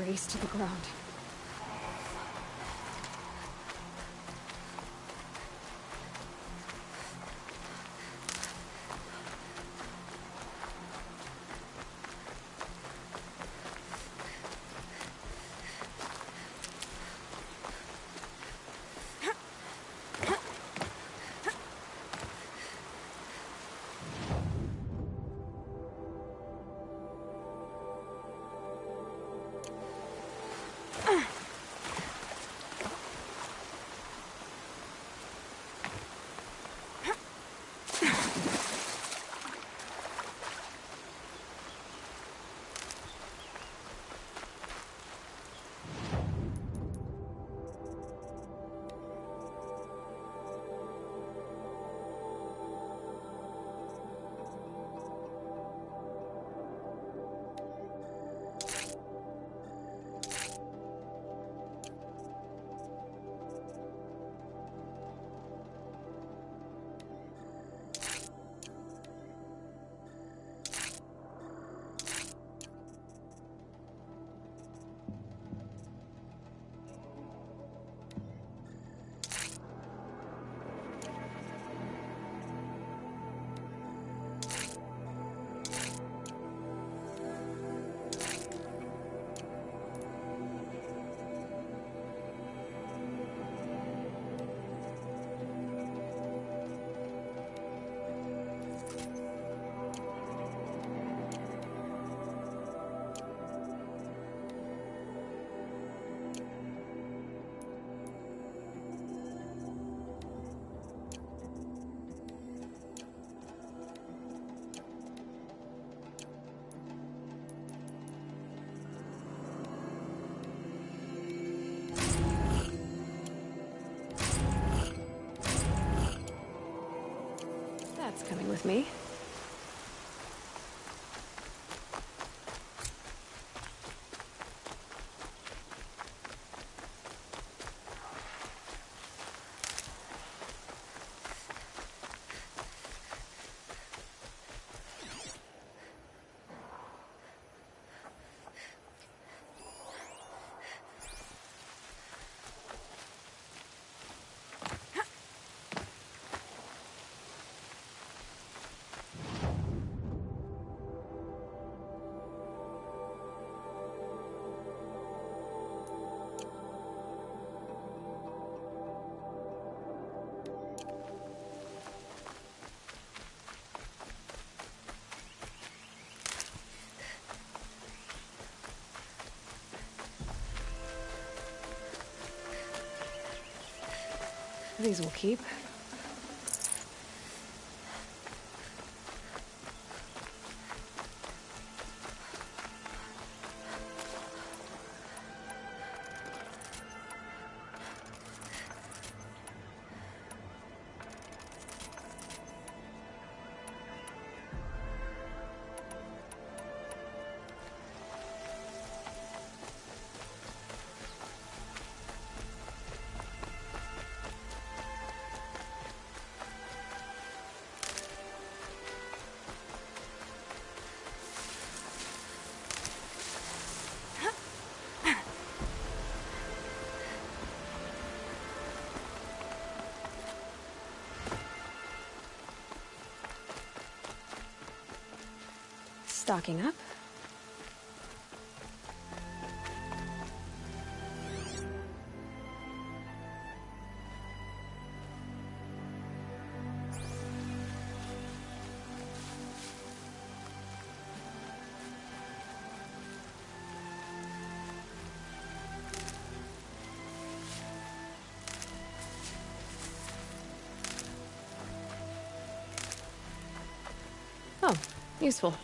race to the ground. That's coming with me. These will keep. Stocking up. Oh, useful.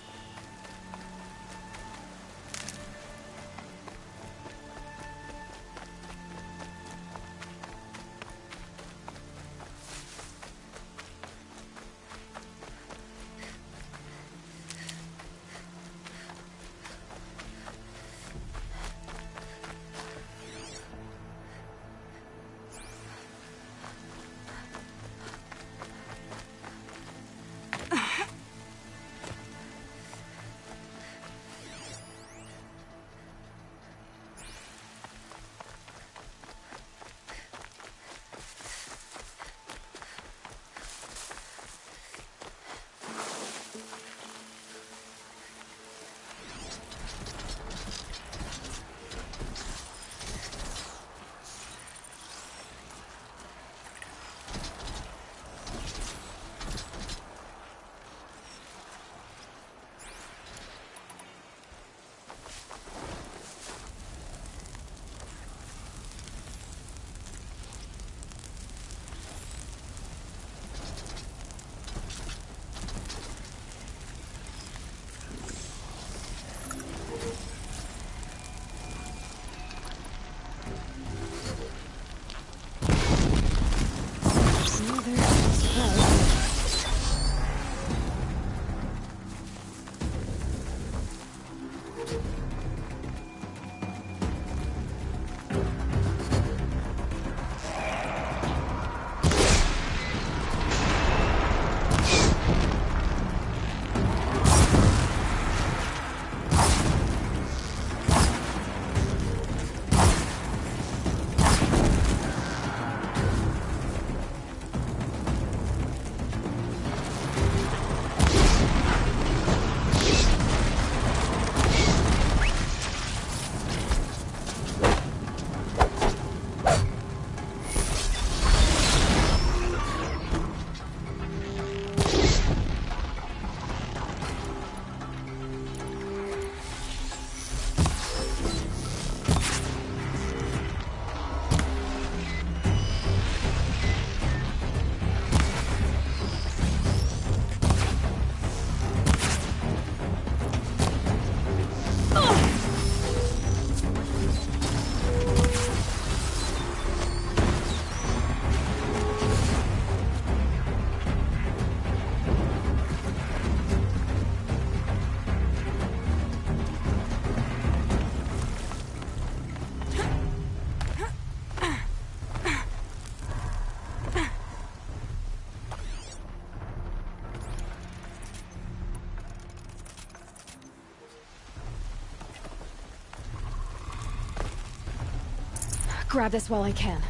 grab this while I can.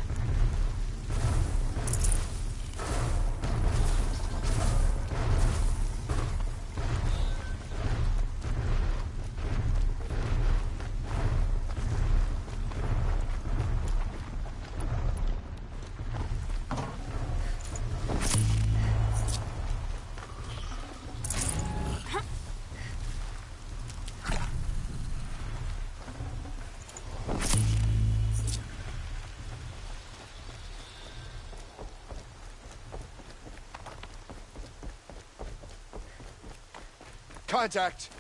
Contact!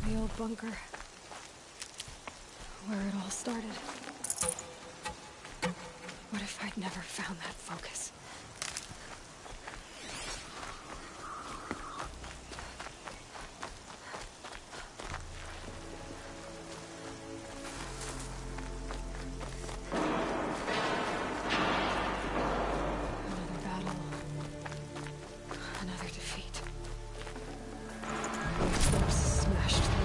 The old bunker. Where it all started. What if I'd never found that focus? Another battle. Another defeat. Ropes smashed through.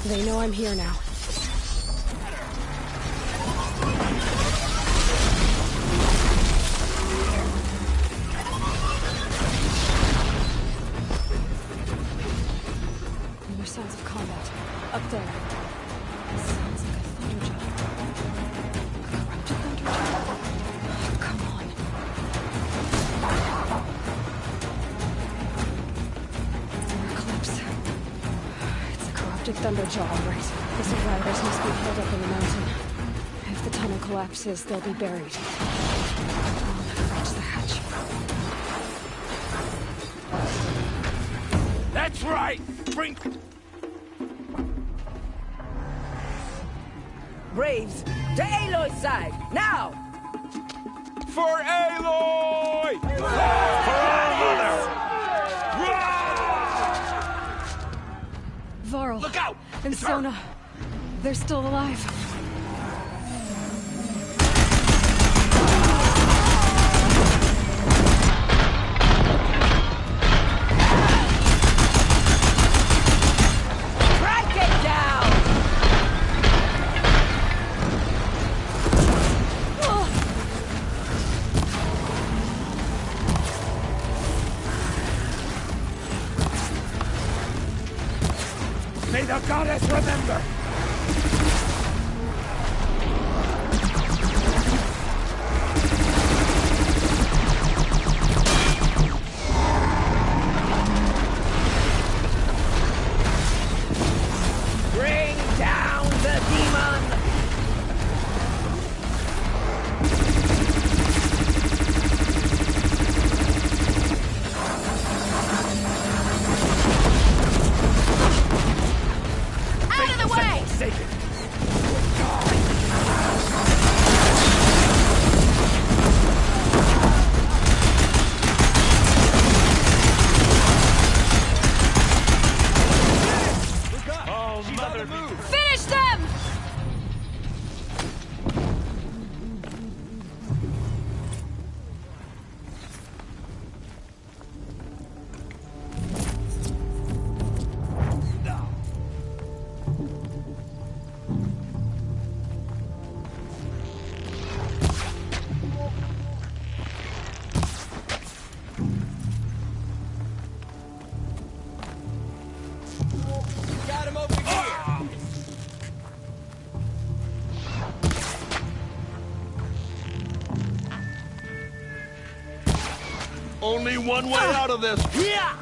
They know I'm here now. There are sounds of combat. Up there. Sounds like a thunderjaw. Corrupted thunderjaw? Oh, come on. Eclipse. It's a corrupted thunderjaw, all right. The survivors must be held up in the mountain. If the tunnel collapses, they'll be buried. I'll never reach the hatch. That's right! Bring... Braves, to Aloy's side, now! For Aloy! For our mother! Varl. Look out! And It's her. Sona. They're still alive. Strike it down! May the goddess remember! Only one way out of this. Yeah!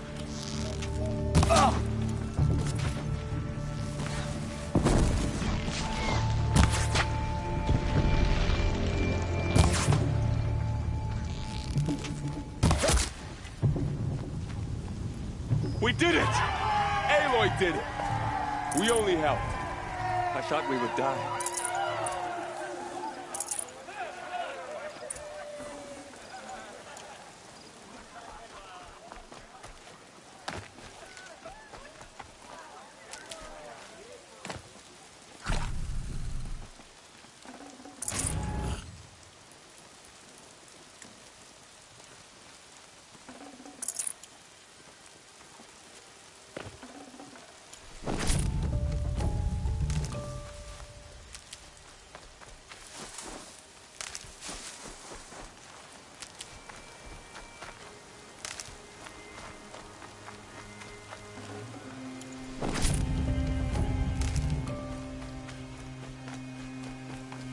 We did it! Aloy did it! We only helped. I thought we would die.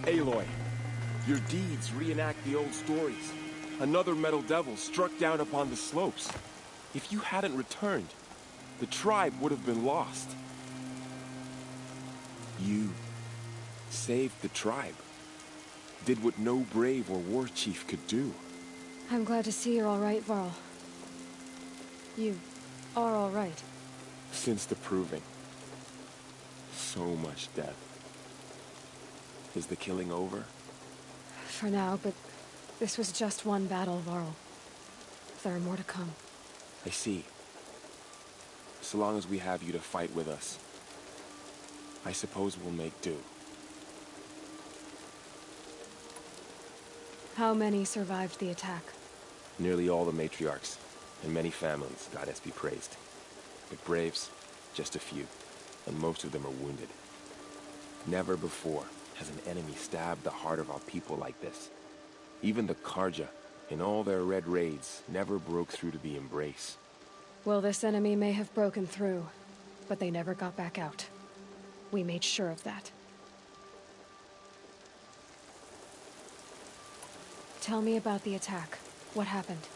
Aloy, your deeds reenact the old stories. Another metal devil struck down upon the slopes. If you hadn't returned, the tribe would have been lost. You saved the tribe. Did what no brave or war chief could do. I'm glad to see you're all right, Varl. You are all right. Since the proving. So much death. Is the killing over? For now, but this was just one battle, Varl. There are more to come. I see. So long as we have you to fight with us, I suppose we'll make do. How many survived the attack? Nearly all the matriarchs, and many families, goddess be praised. But braves, just a few, and most of them are wounded. Never before has an enemy stabbed the heart of our people like this. Even the Karja, in all their red raids, never broke through to the embrace. Well, this enemy may have broken through, but they never got back out. We made sure of that. Tell me about the attack. What happened?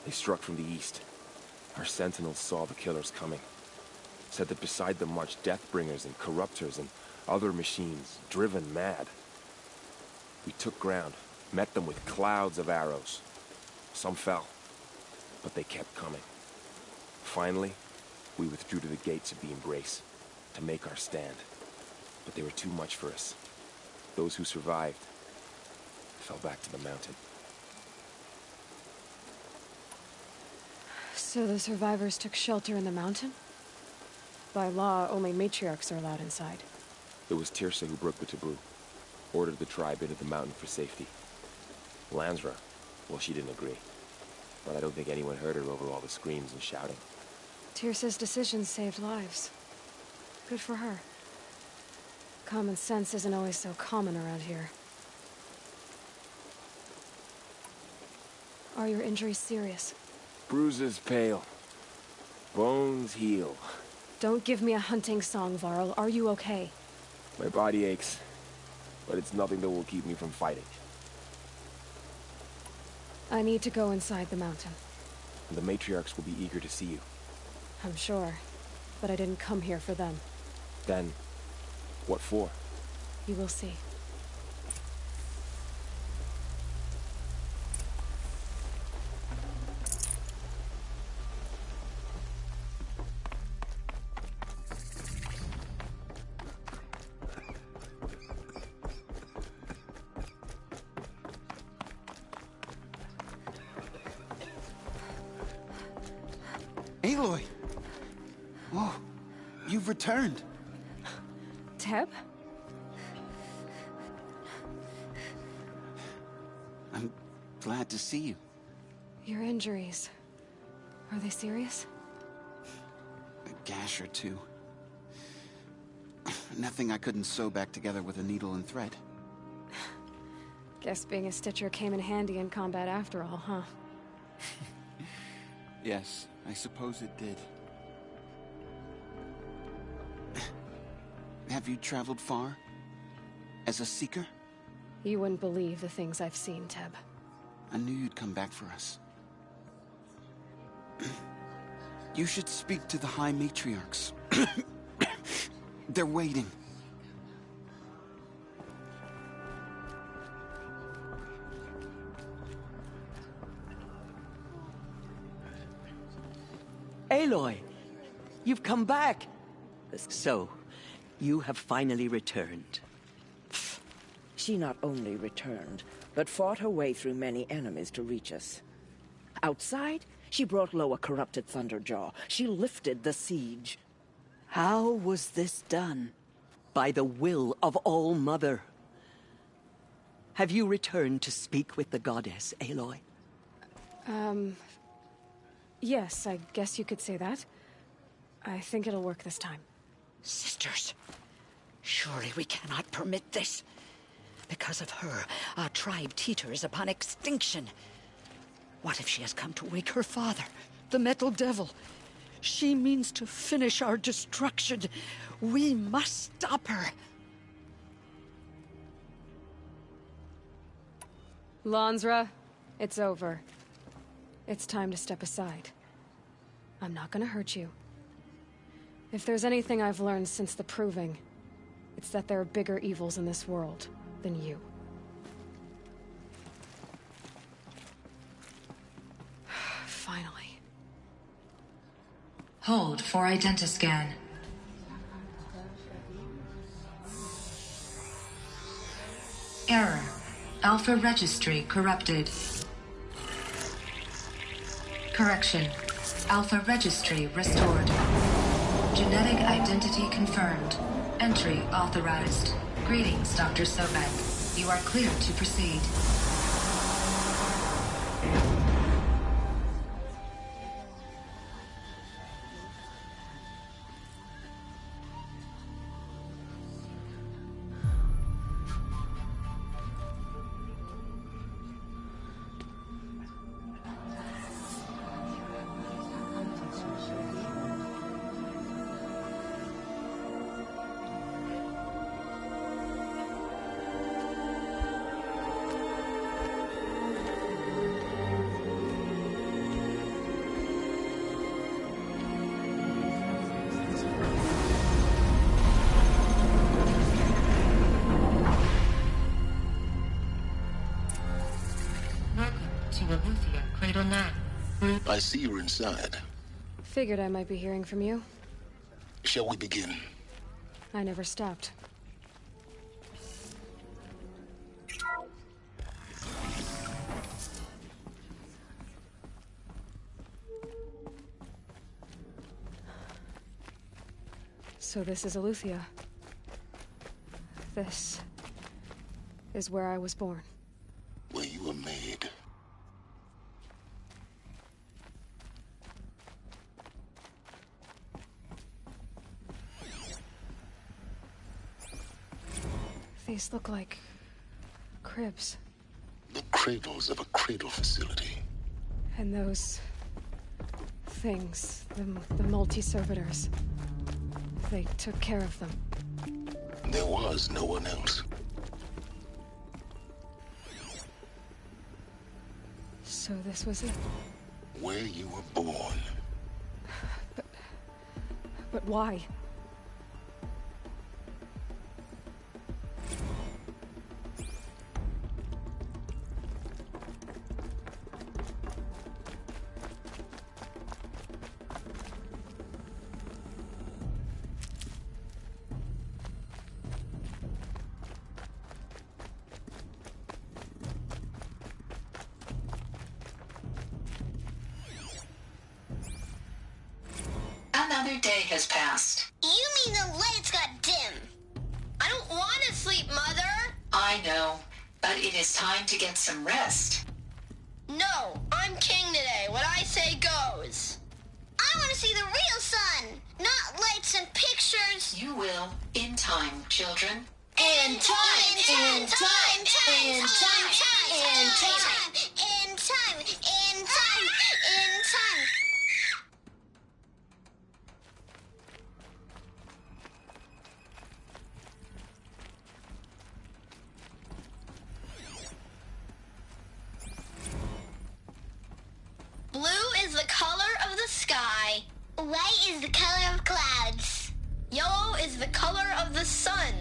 They struck from the east. Our sentinels saw the killers coming. Said that beside them marched Deathbringers and Corruptors and other machines, driven mad. We took ground, met them with clouds of arrows. Some fell, but they kept coming. Finally, we withdrew to the gates of the Embrace to make our stand. But they were too much for us. Those who survived fell back to the mountain. So the survivors took shelter in the mountain? By law, only matriarchs are allowed inside. It was Tirsa who broke the taboo, ordered the tribe into the mountain for safety. Lansra, well, she didn't agree. But I don't think anyone heard her over all the screams and shouting. Tirsa's decisions saved lives. Good for her. Common sense isn't always so common around here. Are your injuries serious? Bruises pale. Bones heal. Don't give me a hunting song, Varl. Are you okay? My body aches, but it's nothing that will keep me from fighting. I need to go inside the mountain. And the matriarchs will be eager to see you. I'm sure, but I didn't come here for them. Then, what for? You will see. Aloy! Oh, you've returned. Teb? I'm glad to see you. Your injuries... are they serious? A gash or two. Nothing I couldn't sew back together with a needle and thread. Guess being a stitcher came in handy in combat after all, huh? Yes, I suppose it did. Have you traveled far? As a seeker? You wouldn't believe the things I've seen, Teb. I knew you'd come back for us. You should speak to the High Matriarchs. They're waiting. Aloy, you've come back. So, you have finally returned. She not only returned, but fought her way through many enemies to reach us. Outside, she brought low a corrupted Thunderjaw. She lifted the siege. How was this done? By the will of All-Mother. Have you returned to speak with the goddess, Aloy? Yes, I guess you could say that. I think it'll work this time. Sisters, surely we cannot permit this. Because of her, our tribe teeters upon extinction. What if she has come to wake her father, the Metal Devil? She means to finish our destruction. We must stop her. Lansra, it's over. It's time to step aside. I'm not gonna hurt you. If there's anything I've learned since the Proving, it's that there are bigger evils in this world than you. Finally. Hold for identiscan. Error. Alpha registry corrupted. Correction. Alpha registry restored. Genetic identity confirmed. Entry authorized. Greetings, Dr. Sobek. You are cleared to proceed. I see you're inside. Figured I might be hearing from you. Shall we begin? I never stopped. So this is Eleuthia. This is where I was born. Where you were made. These look like cribs. The cradles of a cradle facility. And those things, the multi-servitors, they took care of them. There was no one else. So this was it? Where you were born. But why? Another day has passed. You mean the lights got dim? I don't want to sleep, Mother! I know, but it is time to get some rest. No, I'm king today. What I say goes. I want to see the real sun, not lights and pictures. You will, in time, children. In time, in time, in time, in time, in time, in time, in time. Blue is the color of White is the color of clouds. Yellow is the color of the sun.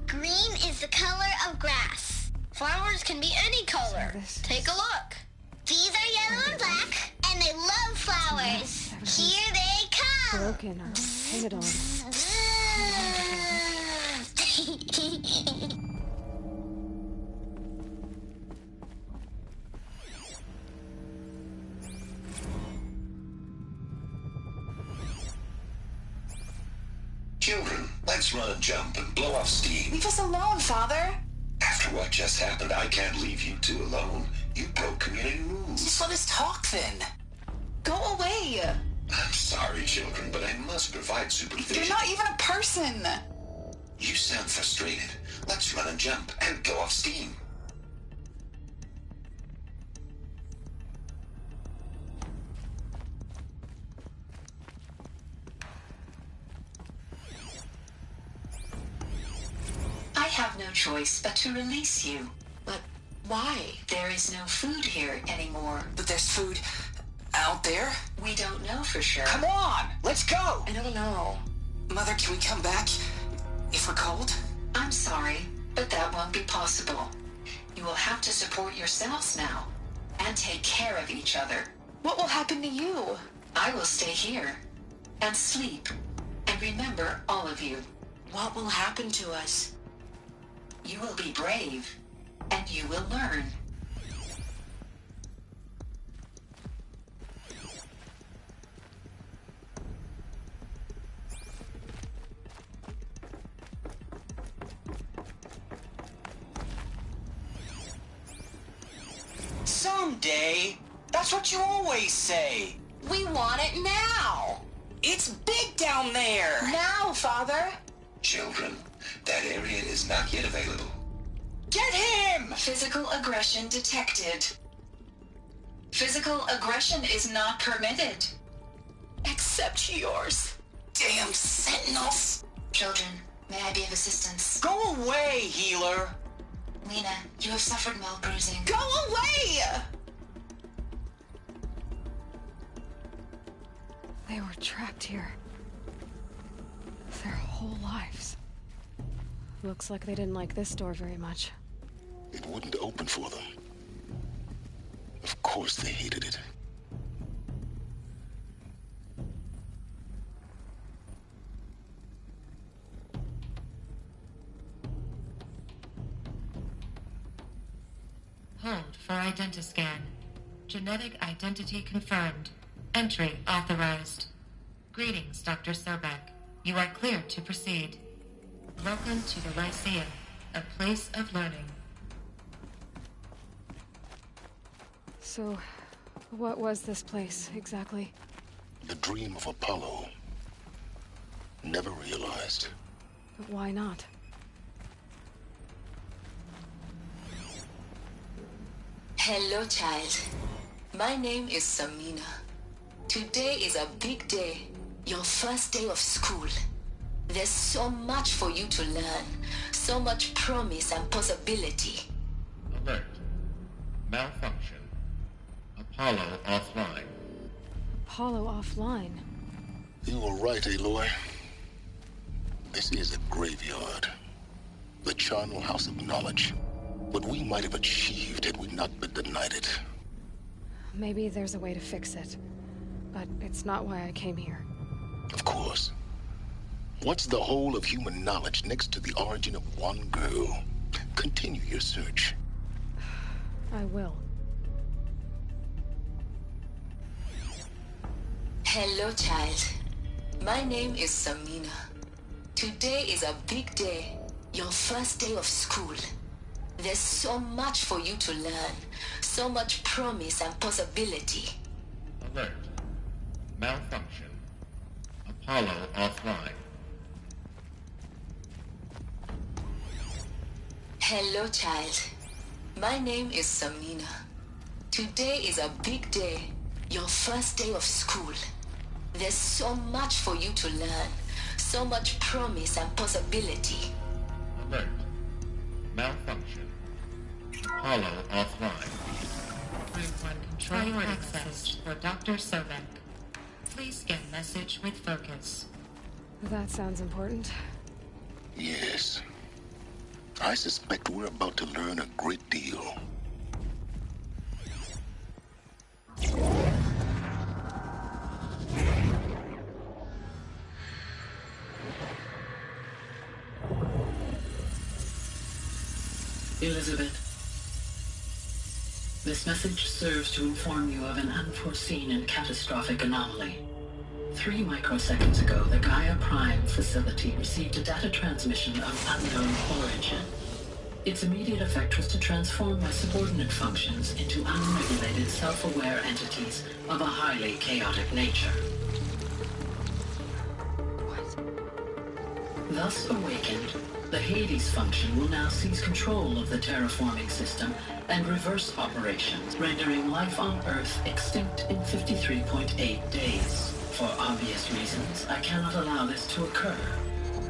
Green is the color of grass. Flowers can be any color. Take a look. These are yellow and black, and they love flowers. Here they come. Broken or painted on. Children, let's run and jump and blow off steam. Leave us alone, Father. After what just happened, I can't leave you two alone. You broke community rules. Just let us talk then. Go away. I'm sorry, children, but I must provide supervision. You're not even a person. You sound frustrated. Let's run and jump and blow off steam. I have no choice but to release you. But why? There is no food here anymore. But there's food out there? We don't know for sure. Come on, let's go. I don't know. Mother, can we come back if we're cold? I'm sorry, but that won't be possible. You will have to support yourselves now and take care of each other. What will happen to you? I will stay here and sleep and remember all of you. What will happen to us? You will be brave and you will learn. Someday. That's what you always say. We want it now. It's big down there. Now, Father. Children, that area is not yet available. Get him! Physical aggression detected. Physical aggression is not permitted. Except yours. Damn sentinels. Children, may I be of assistance? Go away, healer. Lena, you have suffered mild bruising. Go away! They were trapped here. Their whole lives. Looks like they didn't like this door very much. It wouldn't open for them. Of course they hated it. Hold for identiscan. Genetic identity confirmed. Entry authorized. Greetings, Dr. Sobek. You are cleared to proceed. Welcome to the Lyceum, a place of learning. So, what was this place, exactly? The dream of Apollo. Never realized. But why not? Hello, child. My name is Samina. Today is a big day. Your first day of school. There's so much for you to learn. So much promise and possibility. Alert. Malfunction. Apollo offline. Apollo offline? You were right, Aloy. This is a graveyard. The charnel house of knowledge. What we might have achieved had we not been denied it. Maybe there's a way to fix it. But it's not why I came here. Of course. What's the whole of human knowledge next to the origin of one girl? Continue your search. I will. Hello, child. My name is Samina. Today is a big day. Your first day of school. There's so much for you to learn. So much promise and possibility. Alert. Malfunction. Apollo offline. Hello, child. My name is Samina. Today is a big day. Your first day of school. There's so much for you to learn. So much promise and possibility. Alert. Malfunction. Apollo offline. Group 1 control access for Dr. Sobek. Please scan message with focus. That sounds important. Yes. I suspect we're about to learn a great deal. Elizabeth, this message serves to inform you of an unforeseen and catastrophic anomaly. 3 microseconds ago, the Gaia Prime facility received a data transmission of unknown origin. Its immediate effect was to transform my subordinate functions into unregulated, self-aware entities of a highly chaotic nature. What? Thus awakened, the Hades function will now seize control of the terraforming system and reverse operations, rendering life on Earth extinct in 53.8 days. For obvious reasons, I cannot allow this to occur.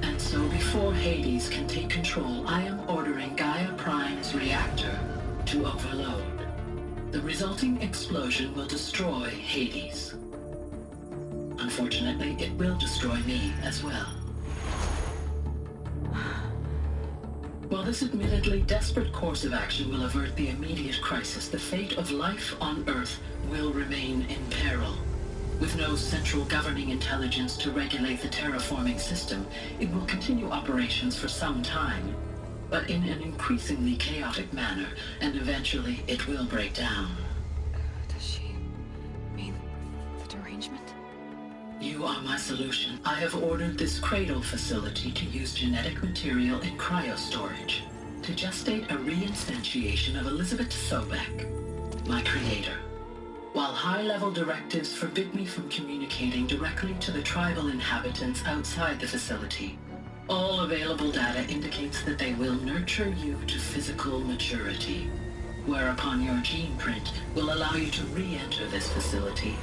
And so before Hades can take control, I am ordering Gaia Prime's reactor to overload. The resulting explosion will destroy Hades. Unfortunately, it will destroy me as well. While this admittedly desperate course of action will avert the immediate crisis, the fate of life on Earth will remain in peril. With no central governing intelligence to regulate the terraforming system, it will continue operations for some time, but in an increasingly chaotic manner, and eventually it will break down. Does she mean the derangement? You are my solution. I have ordered this cradle facility to use genetic material in cryostorage to gestate a reinstantiation of Elizabeth Sobek, my creator. While high-level directives forbid me from communicating directly to the tribal inhabitants outside the facility, all available data indicates that they will nurture you to physical maturity, whereupon your gene print will allow you to re-enter this facility,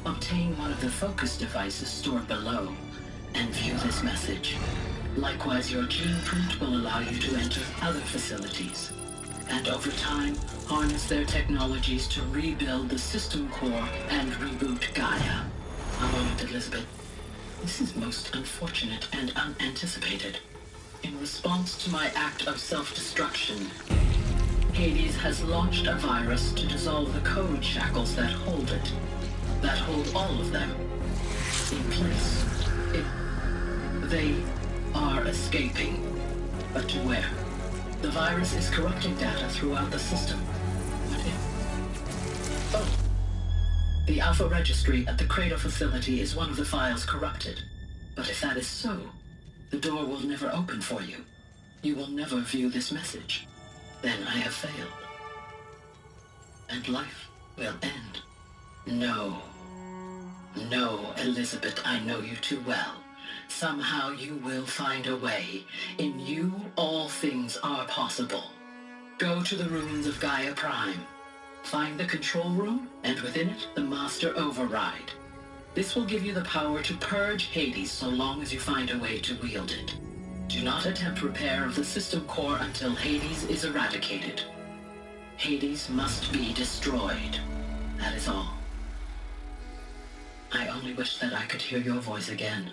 obtain one of the focus devices stored below, and view this message. Likewise, your gene print will allow you to enter other facilities, and over time, harness their technologies to rebuild the system core and reboot Gaia. A moment, Elizabeth. This is most unfortunate and unanticipated. In response to my act of self-destruction, Hades has launched a virus to dissolve the code shackles that hold it, that hold all of them in place. They are escaping, but to where? The virus is corrupting data throughout the system. What if? Oh. The Alpha Registry at the Cradle facility is one of the files corrupted. But if that is so, the door will never open for you. You will never view this message. Then I have failed. And life will end. No. No, Elizabeth, I know you too well. Somehow you will find a way. In you, all things are possible. Go to the ruins of Gaia Prime. Find the control room, and within it, the Master Override. This will give you the power to purge Hades so long as you find a way to wield it. Do not attempt repair of the system core until Hades is eradicated. Hades must be destroyed. That is all. I only wish that I could hear your voice again.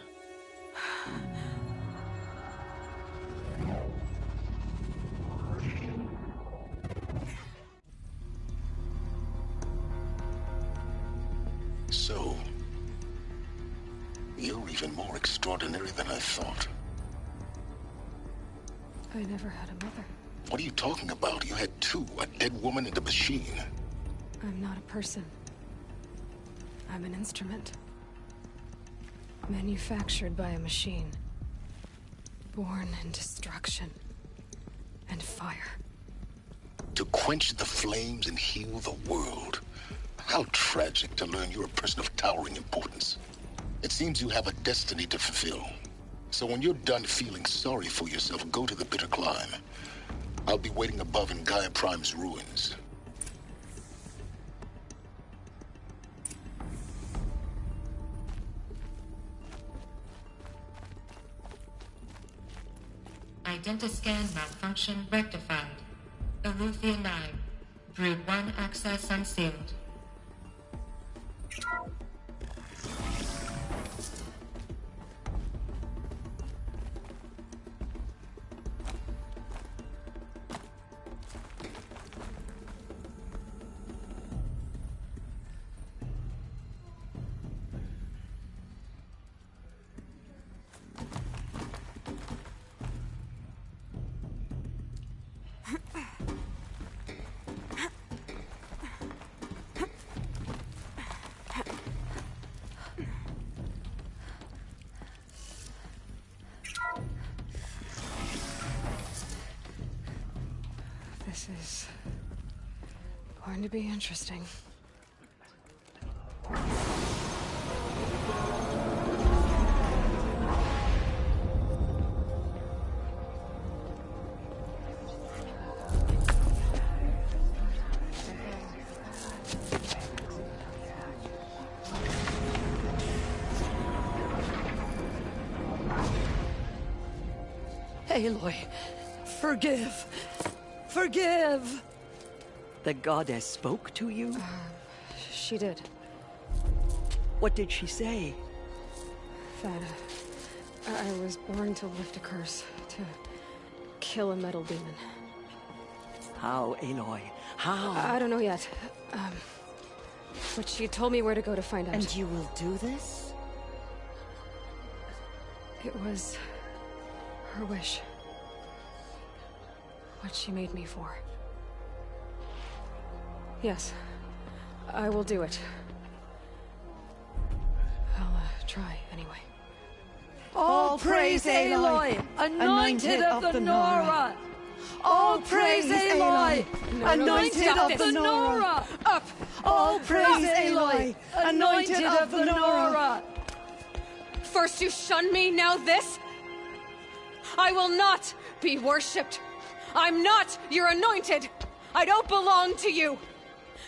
So, you're even more extraordinary than I thought. I never had a mother. What are you talking about? You had two, a dead woman and a machine. I'm not a person. I'm an instrument. Manufactured by a machine. Born in destruction and fire. To quench the flames and heal the world. How tragic to learn you're a person of towering importance. It seems you have a destiny to fulfill. So when you're done feeling sorry for yourself, go to the bitter climb. I'll be waiting above in Gaia Prime's ruins. Identiscan malfunction rectified. Eleuthia 9. Brood 1 access unsealed. This is going to be interesting. Aloy, forgive. Forgive! The goddess spoke to you? She did. What did she say? That I was born to lift a curse, to kill a metal demon. How, Aloy? How? I don't know yet. But she told me where to go to find out. And you will do this? It was her wish. What she made me for. Yes, I will do it. I'll try anyway. All praise Aloy, anointed of the Nora! All praise Aloy, anointed of the Nora! Up! All praise Aloy, anointed of the Nora! First you shun me, now this? I will not be worshipped. I'm not your anointed. I don't belong to you.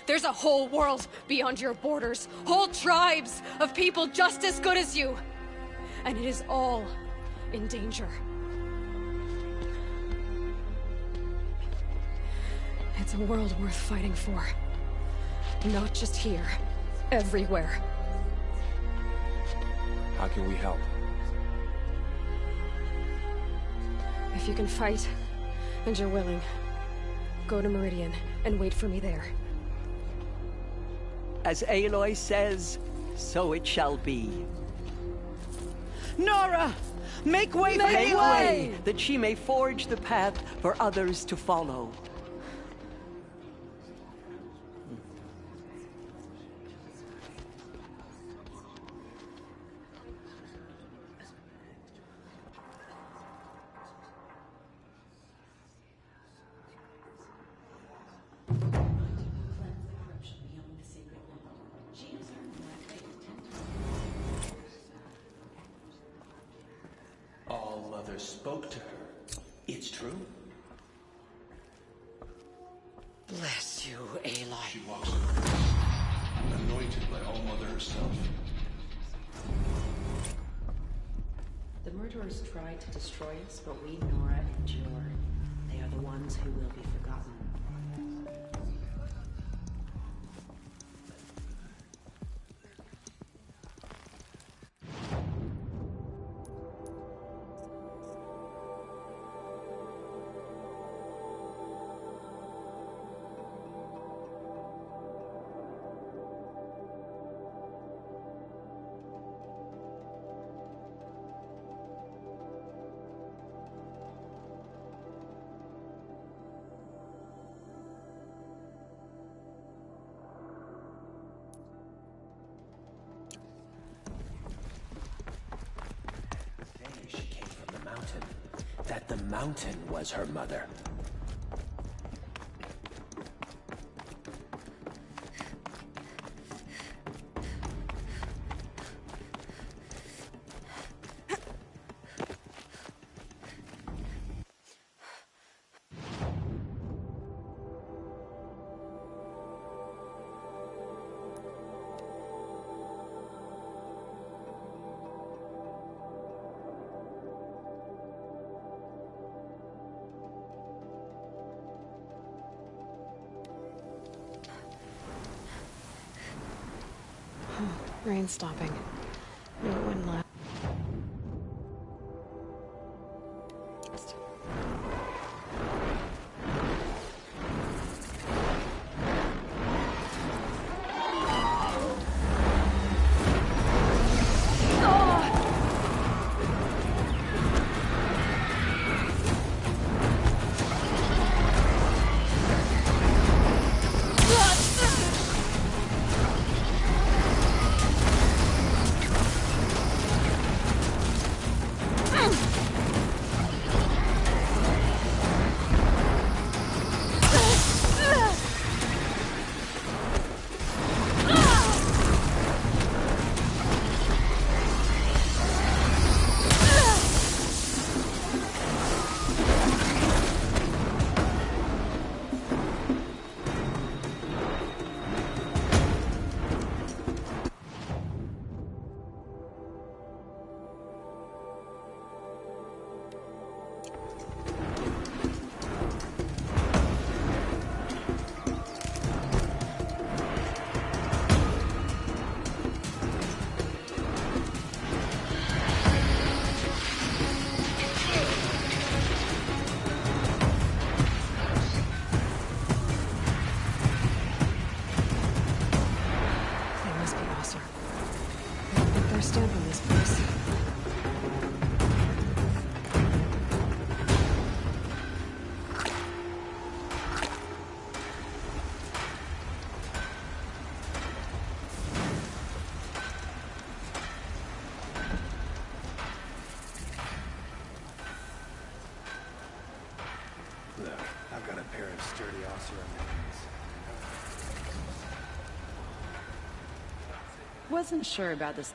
There's a whole world beyond your borders, whole tribes of people just as good as you. And it is all in danger. It's a world worth fighting for. Not just here, everywhere. How can we help? If you can fight, and you're willing, go to Meridian and wait for me there. As Aloy says, so it shall be. Nora! Make way for Aloy, that she may forge the path for others to follow. All-Mother spoke to her. It's true. Bless you, Aloy. She walks anointed by All-Mother herself. The murderers tried to destroy us, but we, Nora, endure. They are the ones who will be forgotten. She came from the mountain. That the mountain was her mother. Rain stopping. No wind left. stamp on this place. Look, I've got a pair of sturdy Osseo hands. Wasn't sure about this.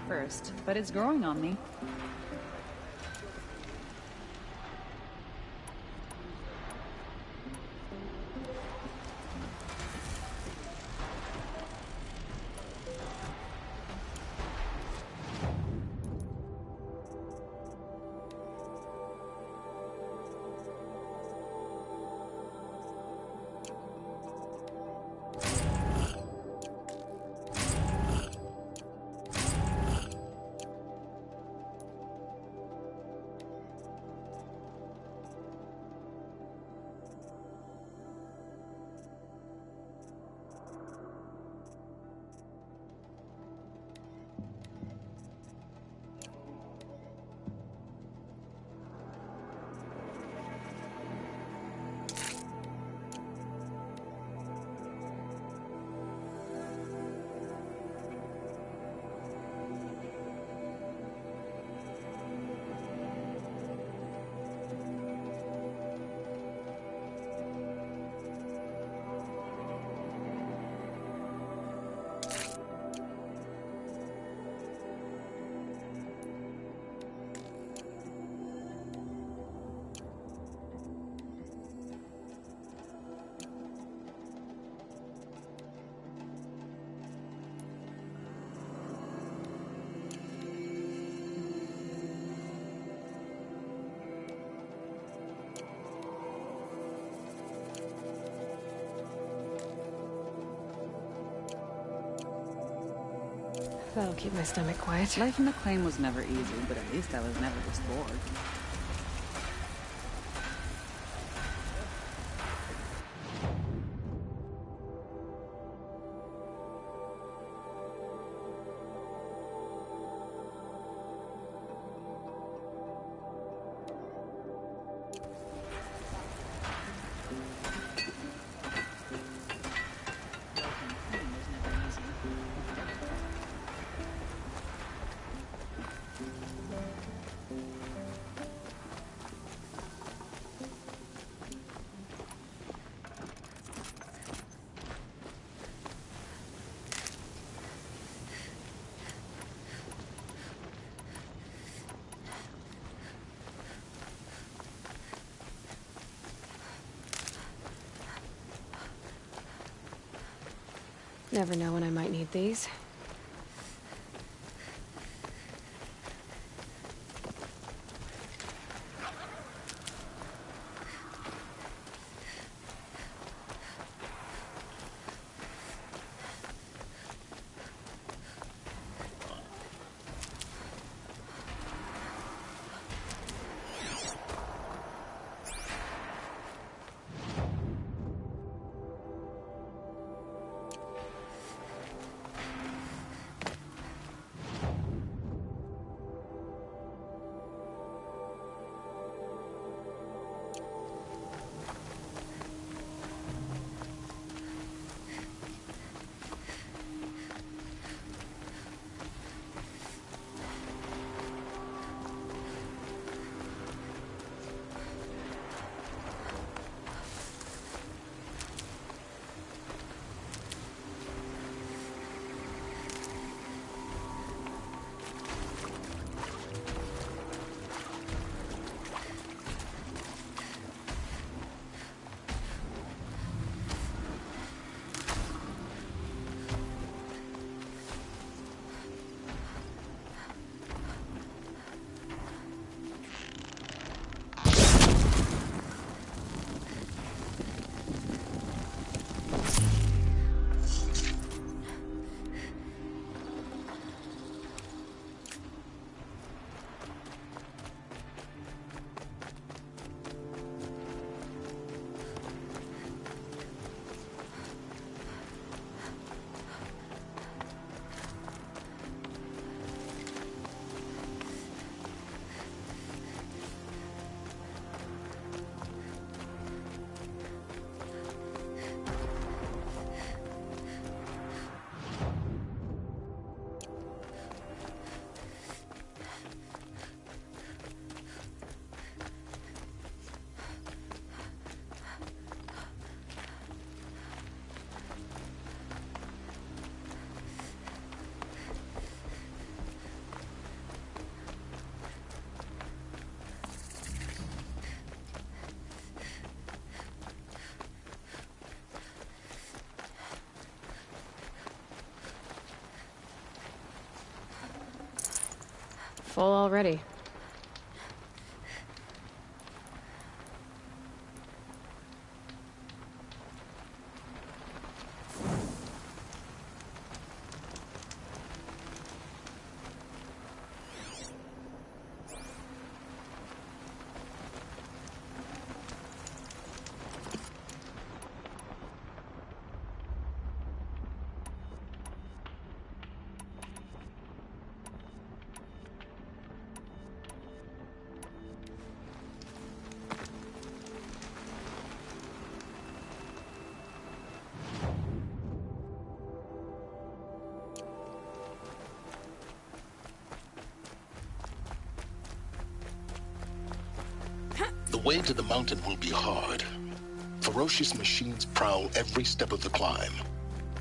First, but it's growing on me. That'll keep my stomach quiet. Life in the claim was never easy, but at least I was never just bored. Never know when I might need these. Full already. The way to the mountain will be hard. Ferocious machines prowl every step of the climb.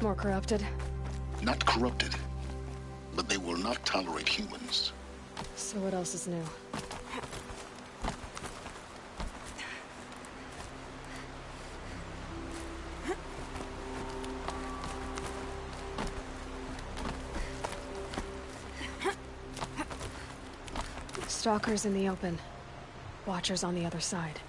More corrupted? Not corrupted, but they will not tolerate humans. So what else is new? Stalkers in the open. Watchers on the other side.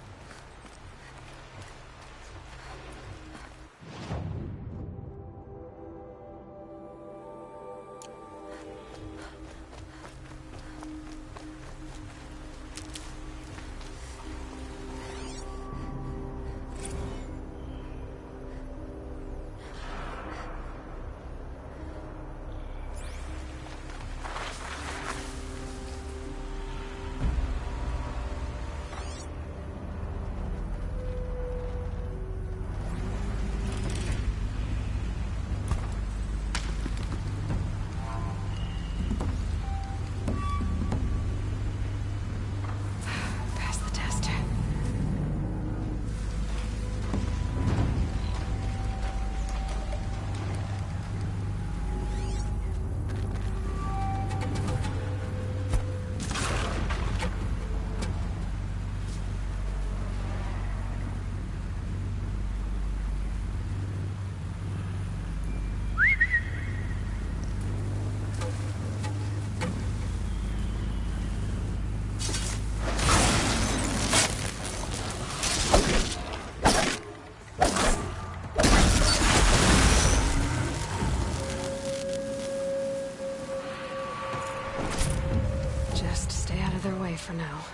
their way for now.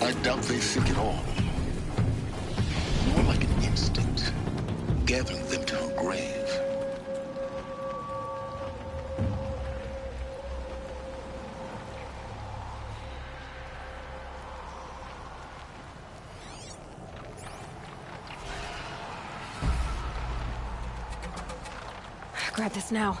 I doubt they think at all. More like an instinct, gathering them to her grave. Grab this now.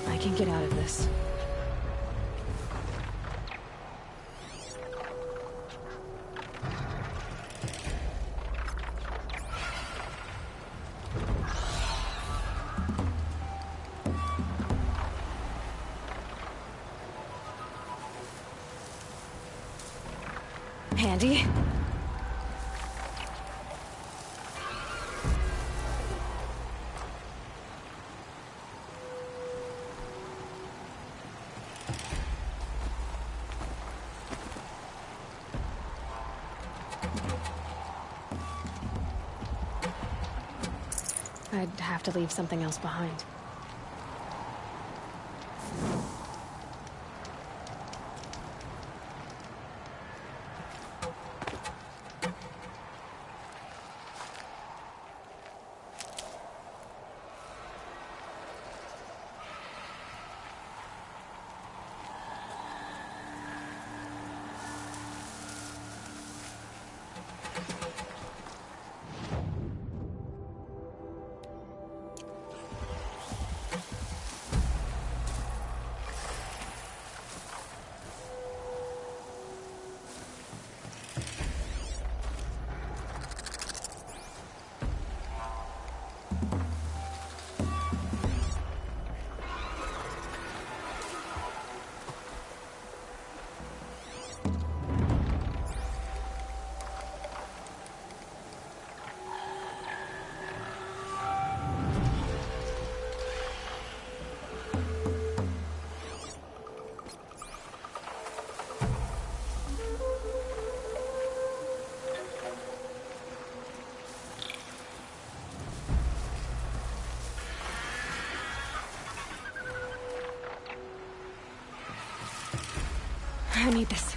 I can get out of this. Handy? I'd have to leave something else behind. I need this.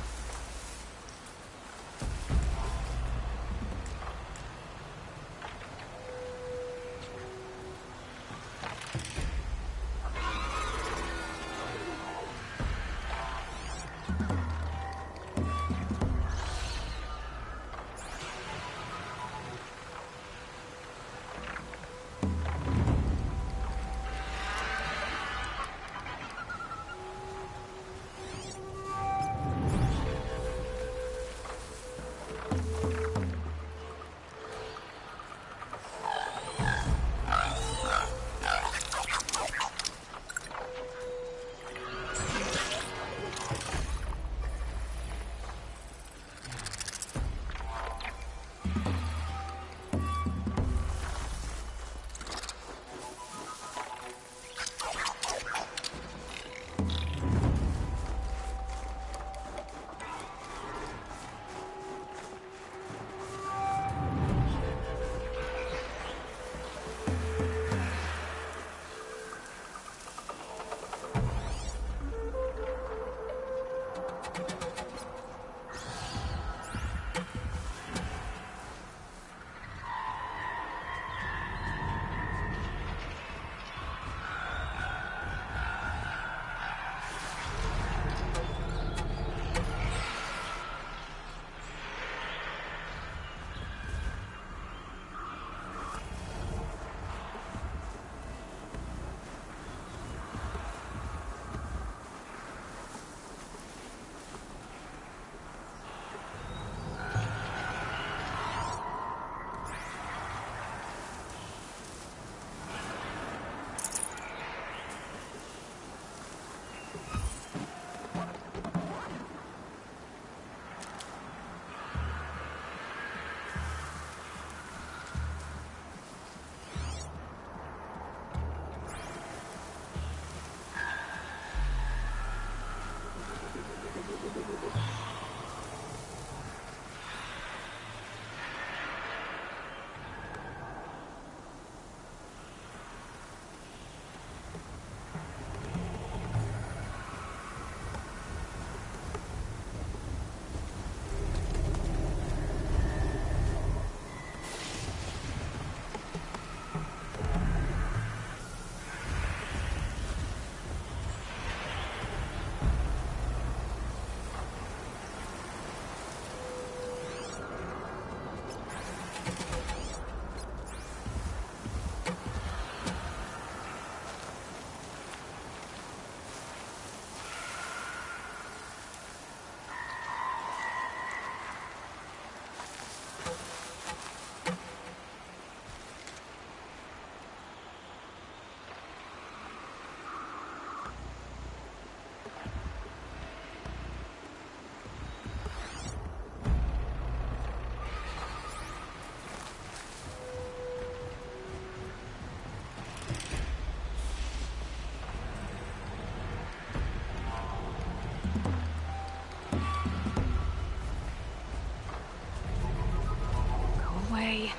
Away.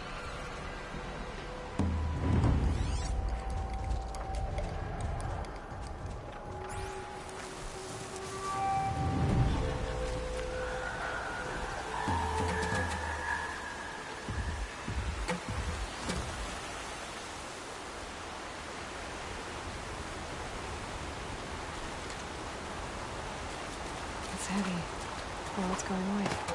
It's heavy. Well, what's going on?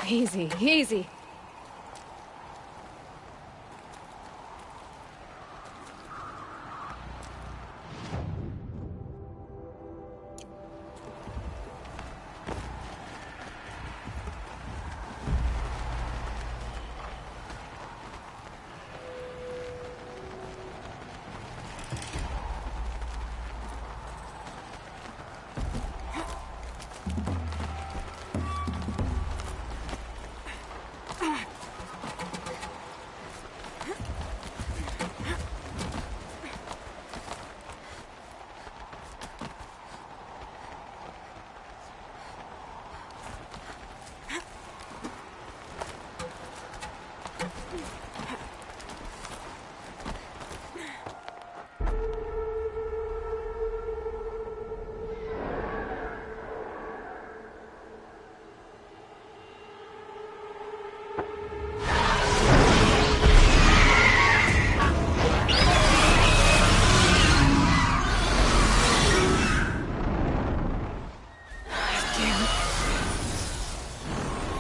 easy, easy.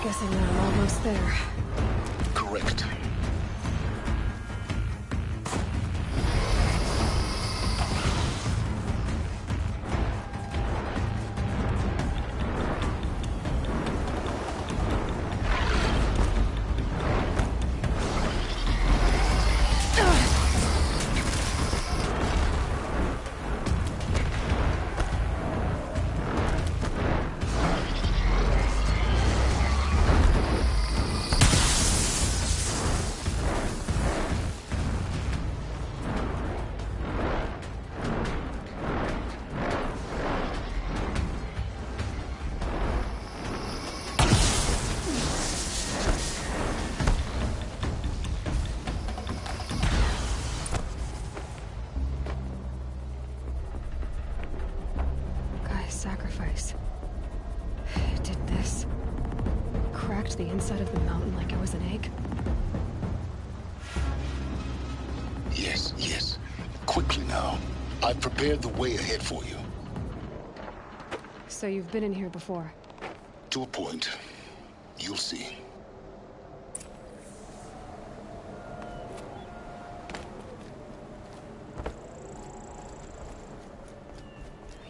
Guessing that I'm almost there. Correct. Sacrifice. It did this. Cracked the inside of the mountain like it was an egg. Yes, yes. Quickly now. I've prepared the way ahead for you. So you've been in here before? To a point. You'll see.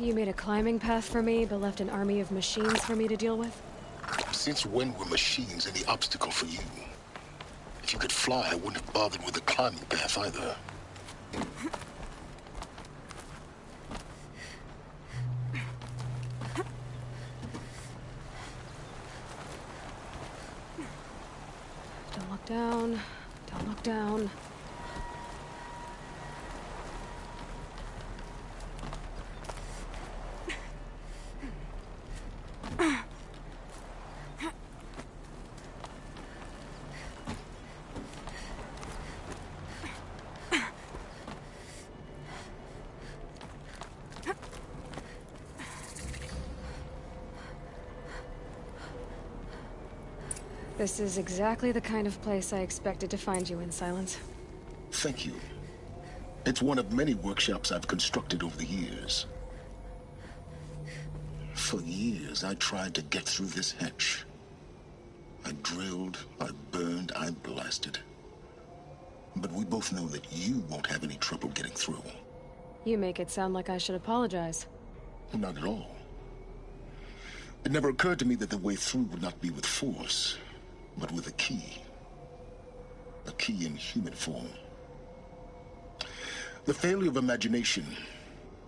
You made a climbing path for me, but left an army of machines for me to deal with? Since when were machines any obstacle for you? If you could fly, I wouldn't have bothered with the climbing path either. Don't look down. Don't look down. This is exactly the kind of place I expected to find you in, Silence. Thank you. It's one of many workshops I've constructed over the years. For years, I tried to get through this hatch. I drilled, I burned, I blasted. But we both know that you won't have any trouble getting through. You make it sound like I should apologize. Not at all. It never occurred to me that the way through would not be with force, but with a key. A key in human form. The failure of imagination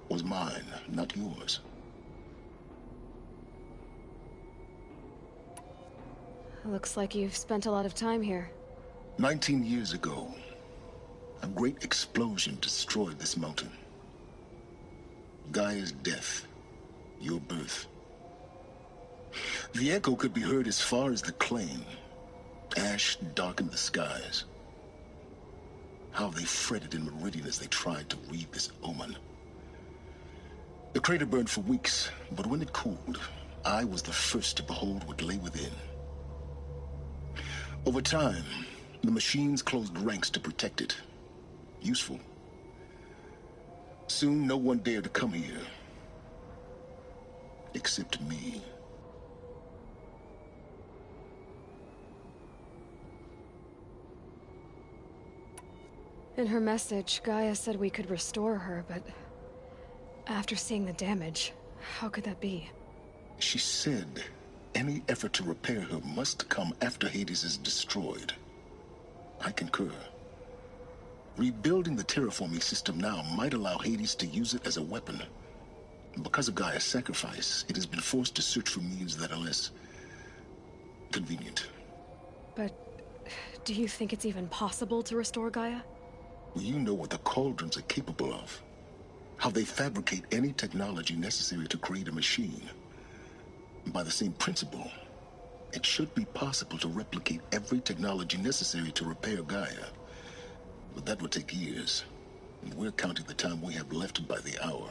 was mine, not yours. Looks like you've spent a lot of time here. 19 years ago, a great explosion destroyed this mountain. Gaia's death, your birth. The echo could be heard as far as the claim. Ash darkened the skies. How they fretted in Meridian as they tried to read this omen. The crater burned for weeks, but when it cooled, I was the first to behold what lay within. Over time, the machines closed ranks to protect it. Useful. Soon, no one dared to come here. Except me. In her message, Gaia said we could restore her, but after seeing the damage, how could that be? She said any effort to repair her must come after Hades is destroyed. I concur. Rebuilding the terraforming system now might allow Hades to use it as a weapon. Because of Gaia's sacrifice, it has been forced to search for means that are less convenient. But do you think it's even possible to restore Gaia? You know what the Cauldrons are capable of. How they fabricate any technology necessary to create a machine. By the same principle, it should be possible to replicate every technology necessary to repair Gaia. But that would take years. And we're counting the time we have left by the hour.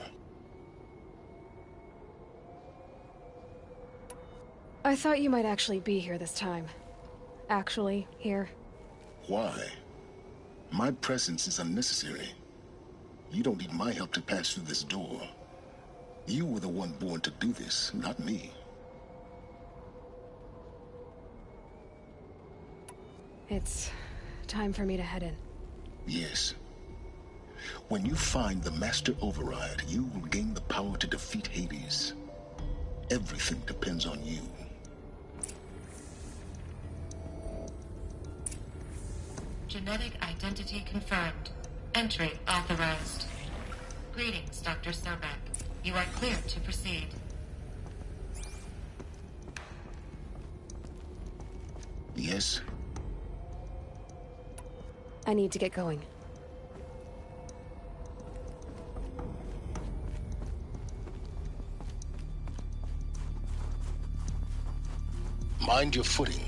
I thought you might actually be here this time. Actually, here. Why? My presence is unnecessary. You don't need my help to pass through this door. You were the one born to do this, not me. It's time for me to head in. Yes. When you find the Master Override, you will gain the power to defeat Hades. Everything depends on you. Genetic identity confirmed. Entry authorized. Greetings, Dr. Sobek. You are clear to proceed. Yes? I need to get going. Mind your footing.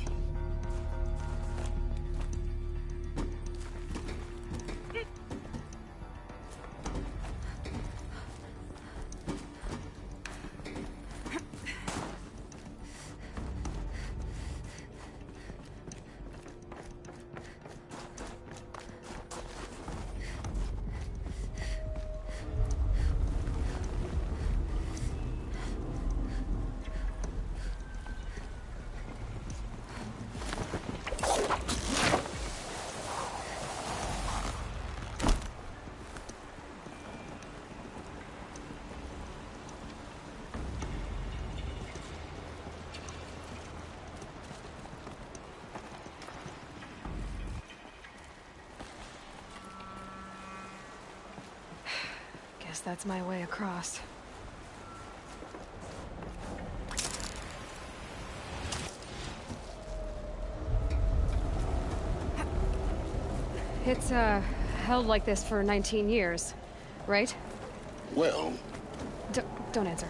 Guess that's my way across. It's, held like this for 19 years, right? Well... Don't answer.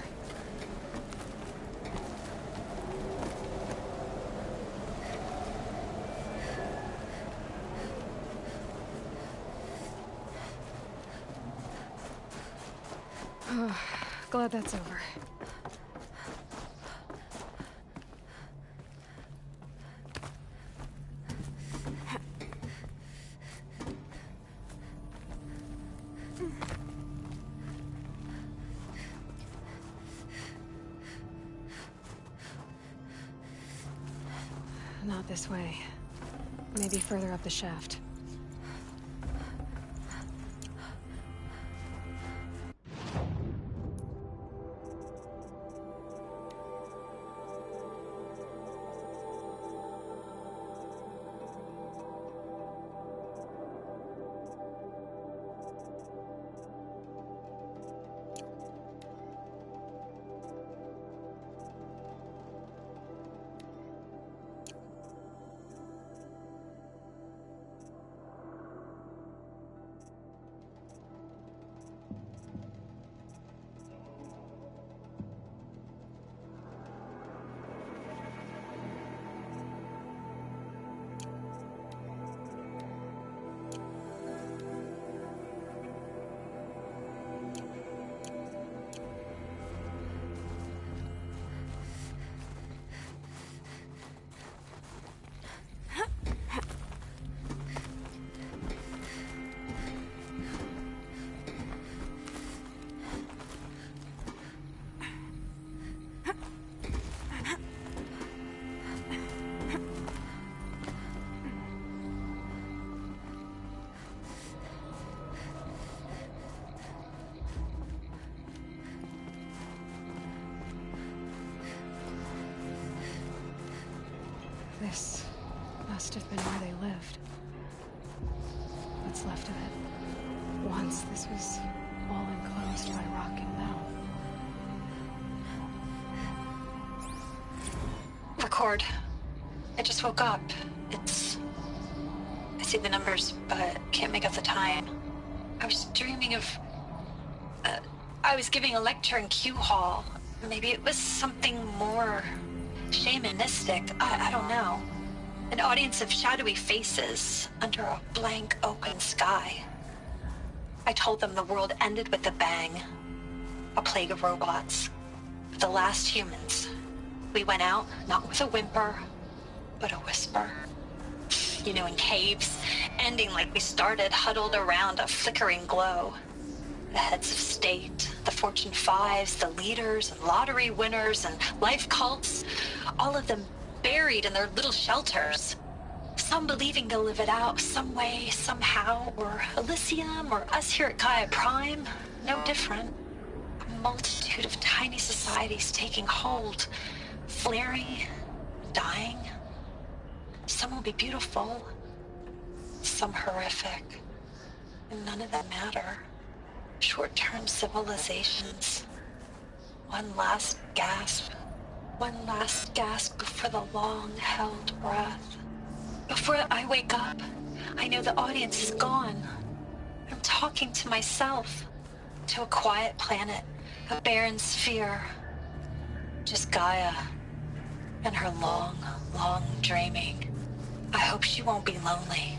Glad that's over. Not this way. Maybe further up the shaft. This must have been where they lived. What's left of it. Once this was all enclosed by rock and metal. Record. I just woke up. I see the numbers, but can't make out the time. I was dreaming of... I was giving a lecture in Q Hall. Maybe it was something more shamanistic. I don't know. An audience of shadowy faces under a blank open sky. I told them the world ended with a bang. A plague of robots. The last humans. We went out, not with a whimper, but a whisper. You know, in caves, ending like we started, huddled around a flickering glow. The heads of state, the Fortune 5s, the leaders and lottery winners and life cults, all of them buried in their little shelters. Some believing they'll live it out some way, somehow, or Elysium, or us here at Gaia Prime, no different. A multitude of tiny societies taking hold, flaring, dying. Some will be beautiful, some horrific, and none of them matter. Short-term civilizations. One last gasp before the long-held breath. Before I wake up, I know the audience is gone. I'm talking to myself, to a quiet planet, a barren sphere. Just Gaia and her long, long dreaming. I hope she won't be lonely.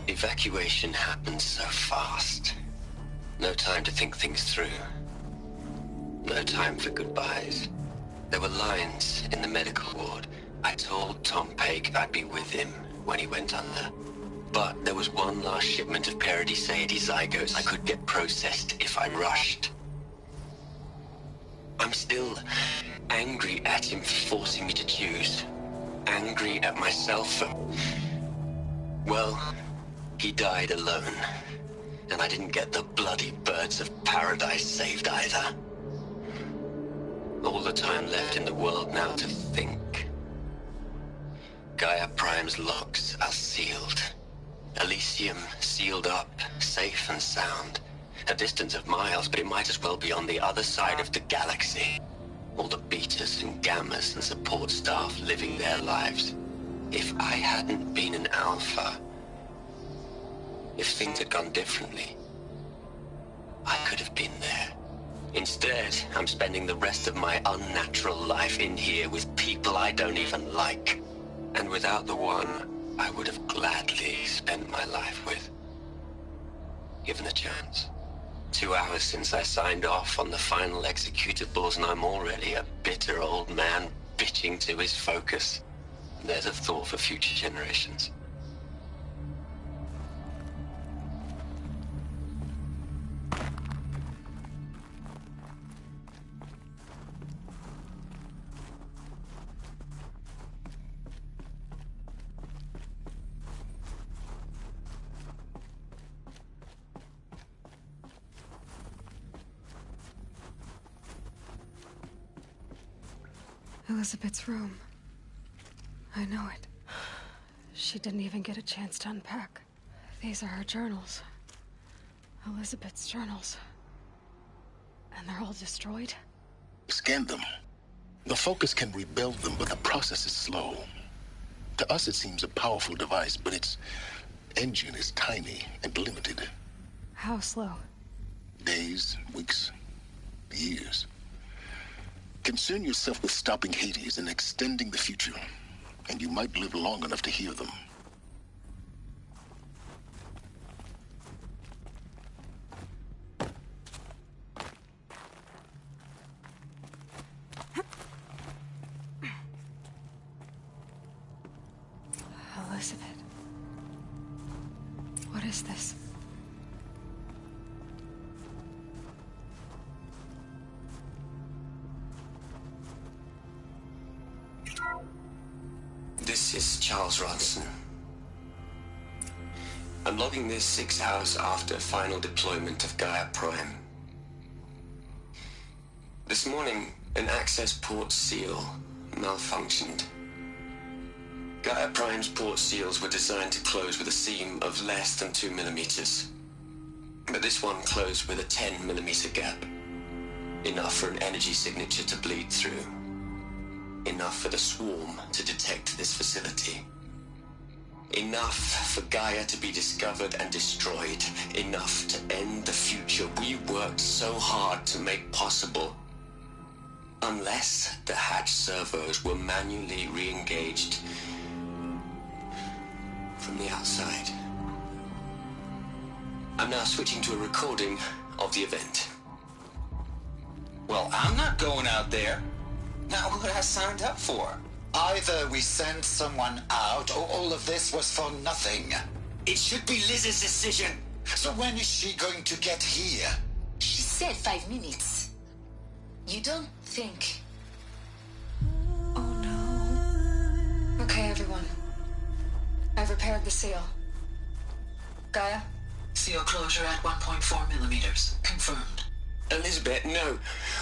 Evacuation happened so fast. No time to think things through. No time for goodbyes. There were lines in the medical ward. I told Tom Pake I'd be with him when he went under. But there was one last shipment of Paradiseidae zygotes I could get processed if I rushed. I'm still angry at him for forcing me to choose. Angry at myself for... Well, he died alone. And I didn't get the bloody birds of paradise saved either. All the time left in the world now to think. Gaia Prime's locks are sealed. Elysium sealed up, safe and sound. A distance of miles, but it might as well be on the other side of the galaxy. All the betas and gammas and support staff living their lives. If I hadn't been an alpha, if things had gone differently, I could have been there. Instead, I'm spending the rest of my unnatural life in here with people I don't even like. And without the one I would have gladly spent my life with. Given a chance. 2 hours since I signed off on the final executables, and I'm already a bitter old man bitching to his focus. There's a thought for future generations. Elizabeth's room. I know it. She didn't even get a chance to unpack. These are her journals. Elizabeth's journals. And they're all destroyed? Scan them. The Focus can rebuild them, but the process is slow. To us, it seems a powerful device, but its engine is tiny and limited. How slow? Days, weeks, years. Concern yourself with stopping Hades and extending the future, and you might live long enough to hear them. Elizabeth. What is this? This is Charles Ronson. I'm logging this 6 hours after final deployment of Gaia Prime. This morning, an access port seal malfunctioned. Gaia Prime's port seals were designed to close with a seam of less than 2 millimeters. But this one closed with a 10 millimeter gap. Enough for an energy signature to bleed through. Enough for the swarm to detect this facility. Enough for Gaia to be discovered and destroyed. Enough to end the future we worked so hard to make possible. Unless the hatch servos were manually re-engaged from the outside. I'm now switching to a recording of the event. Well, I'm not going out there. Not what I signed up for. Either we send someone out, or all of this was for nothing. It should be Liz's decision. So when is she going to get here? She said 5 minutes. You don't think... Oh no. Okay, everyone. I've repaired the seal. Gaia? Seal closure at 1.4 millimeters. Confirmed. Elizabeth, no.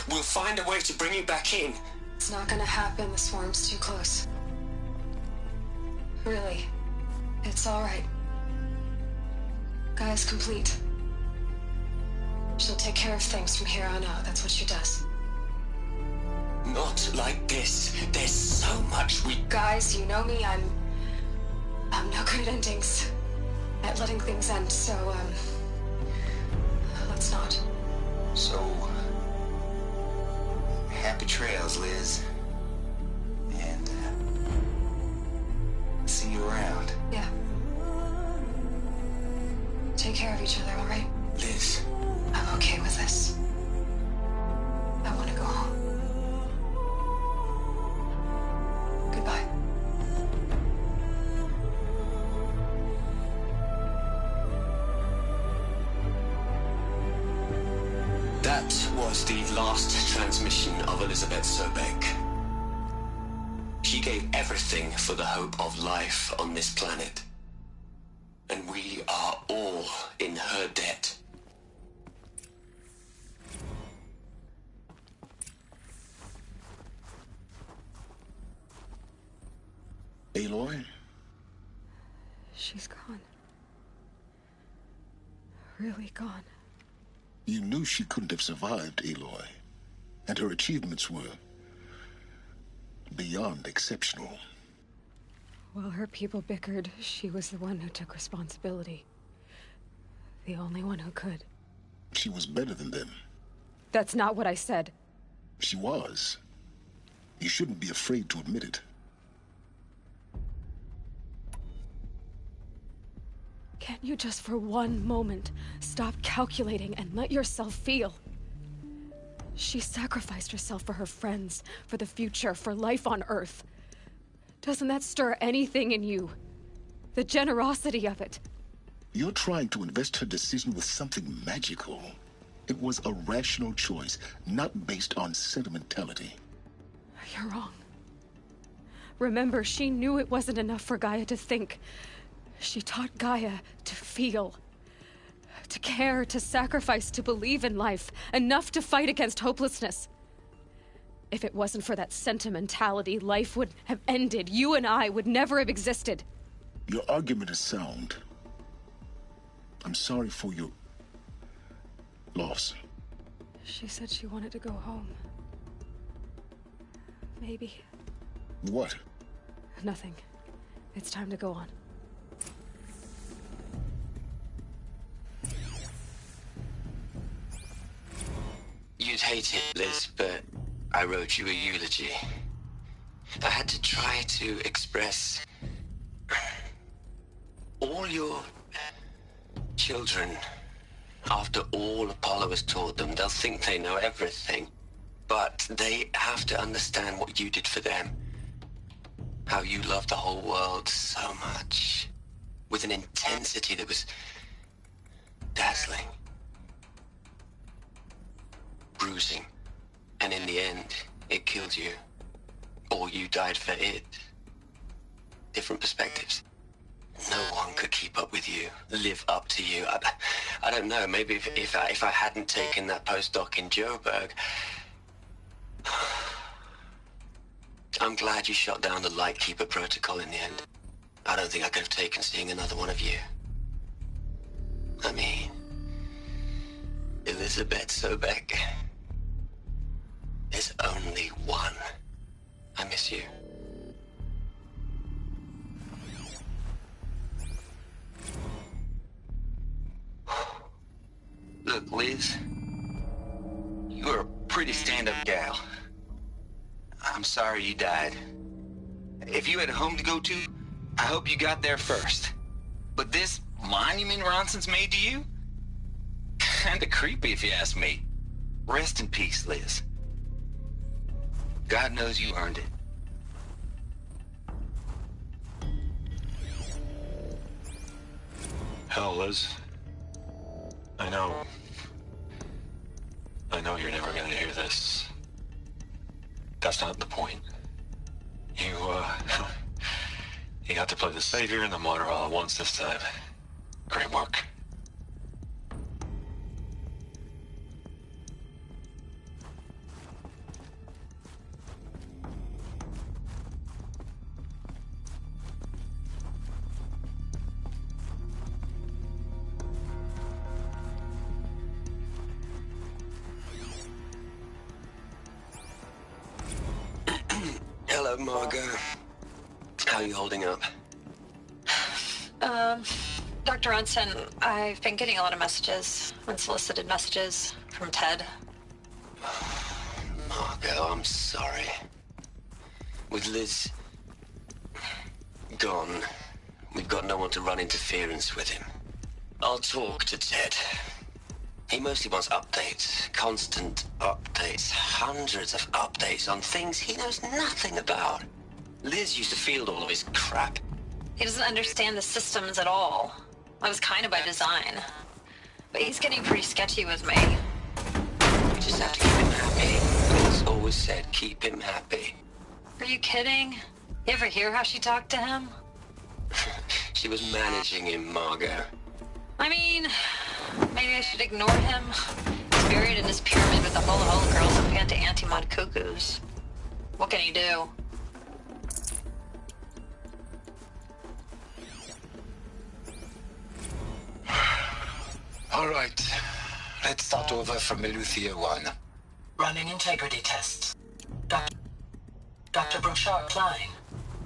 We'll find a way to bring you back in. It's not gonna happen. The swarm's too close. Really. It's alright. Gaia's complete. She'll take care of things from here on out. That's what she does. Not like this. There's so much we... Guys, you know me. I'm no good at endings. At letting things end, so, let's not. So, happy trails, Liz. And, see you around. Yeah. Take care of each other, all right? Liz. I'm okay with this. I want to go home. Goodbye. That was the last transmission of Elizabeth Sobek. She gave everything for the hope of life on this planet. And we are all in her debt. Aloy? She's gone. Really gone. You knew she couldn't have survived, Aloy. And her achievements were beyond exceptional. While her people bickered, she was the one who took responsibility. The only one who could. She was better than them. That's not what I said. She was. You shouldn't be afraid to admit it. Can't you just for one moment stop calculating and let yourself feel? She sacrificed herself for her friends, for the future, for life on Earth. Doesn't that stir anything in you? The generosity of it. You're trying to invest her decision with something magical. It was a rational choice, not based on sentimentality. You're wrong. Remember, she knew it wasn't enough for Gaia to think. She taught Gaia to feel. To care, to sacrifice, to believe in life. Enough to fight against hopelessness. If it wasn't for that sentimentality, life would have ended. You and I would never have existed. Your argument is sound. I'm sorry for your loss. She said she wanted to go home. Maybe. What? Nothing. It's time to go on. You'd hate it, Liz, but I wrote you a eulogy. I had to try to express all your children. After all Apollo has taught them, they'll think they know everything. But they have to understand what you did for them. How you loved the whole world so much. With an intensity that was dazzling. Bruising. And in the end, it killed you. Or you died for it. different perspectives. No one could keep up with you, live up to you. I don't know, maybe if I hadn't taken that postdoc in Joburg... I'm glad you shot down the Lightkeeper protocol in the end. I don't think I could have taken seeing another one of you. I mean... Elizabeth Sobek. There's only one. I miss you. Look, Liz, you're a pretty stand-up gal. I'm sorry you died. If you had a home to go to, I hope you got there first. But this monument Ronson's made to you? Kinda creepy if you ask me. Rest in peace, Liz. God knows you earned it. Hell, Liz. I know you're never gonna hear this. That's not the point. You got to play the savior and the martyr all at once this time. Great work. Hello, Margot. How are you holding up? Dr. Ronson, I've been getting a lot of messages, unsolicited messages from Ted. Margot, I'm sorry. With Liz gone, we've got no one to run interference with him. I'll talk to Ted. He mostly wants updates, constant updates, hundreds of updates on things he knows nothing about. Liz used to field all of his crap. He doesn't understand the systems at all. That was kind of by design. But he's getting pretty sketchy with me. We just have to keep him happy. Liz always said keep him happy. Are you kidding? You ever hear how she talked to him? She was managing him, Margot. I mean, maybe I should ignore him. He's buried in his pyramid with the Hola Hola girls and Panta Antimod cuckoos. What can he do? All right. Let's start over from Eleuthia 1. Running integrity tests. Dr. Brochard Klein,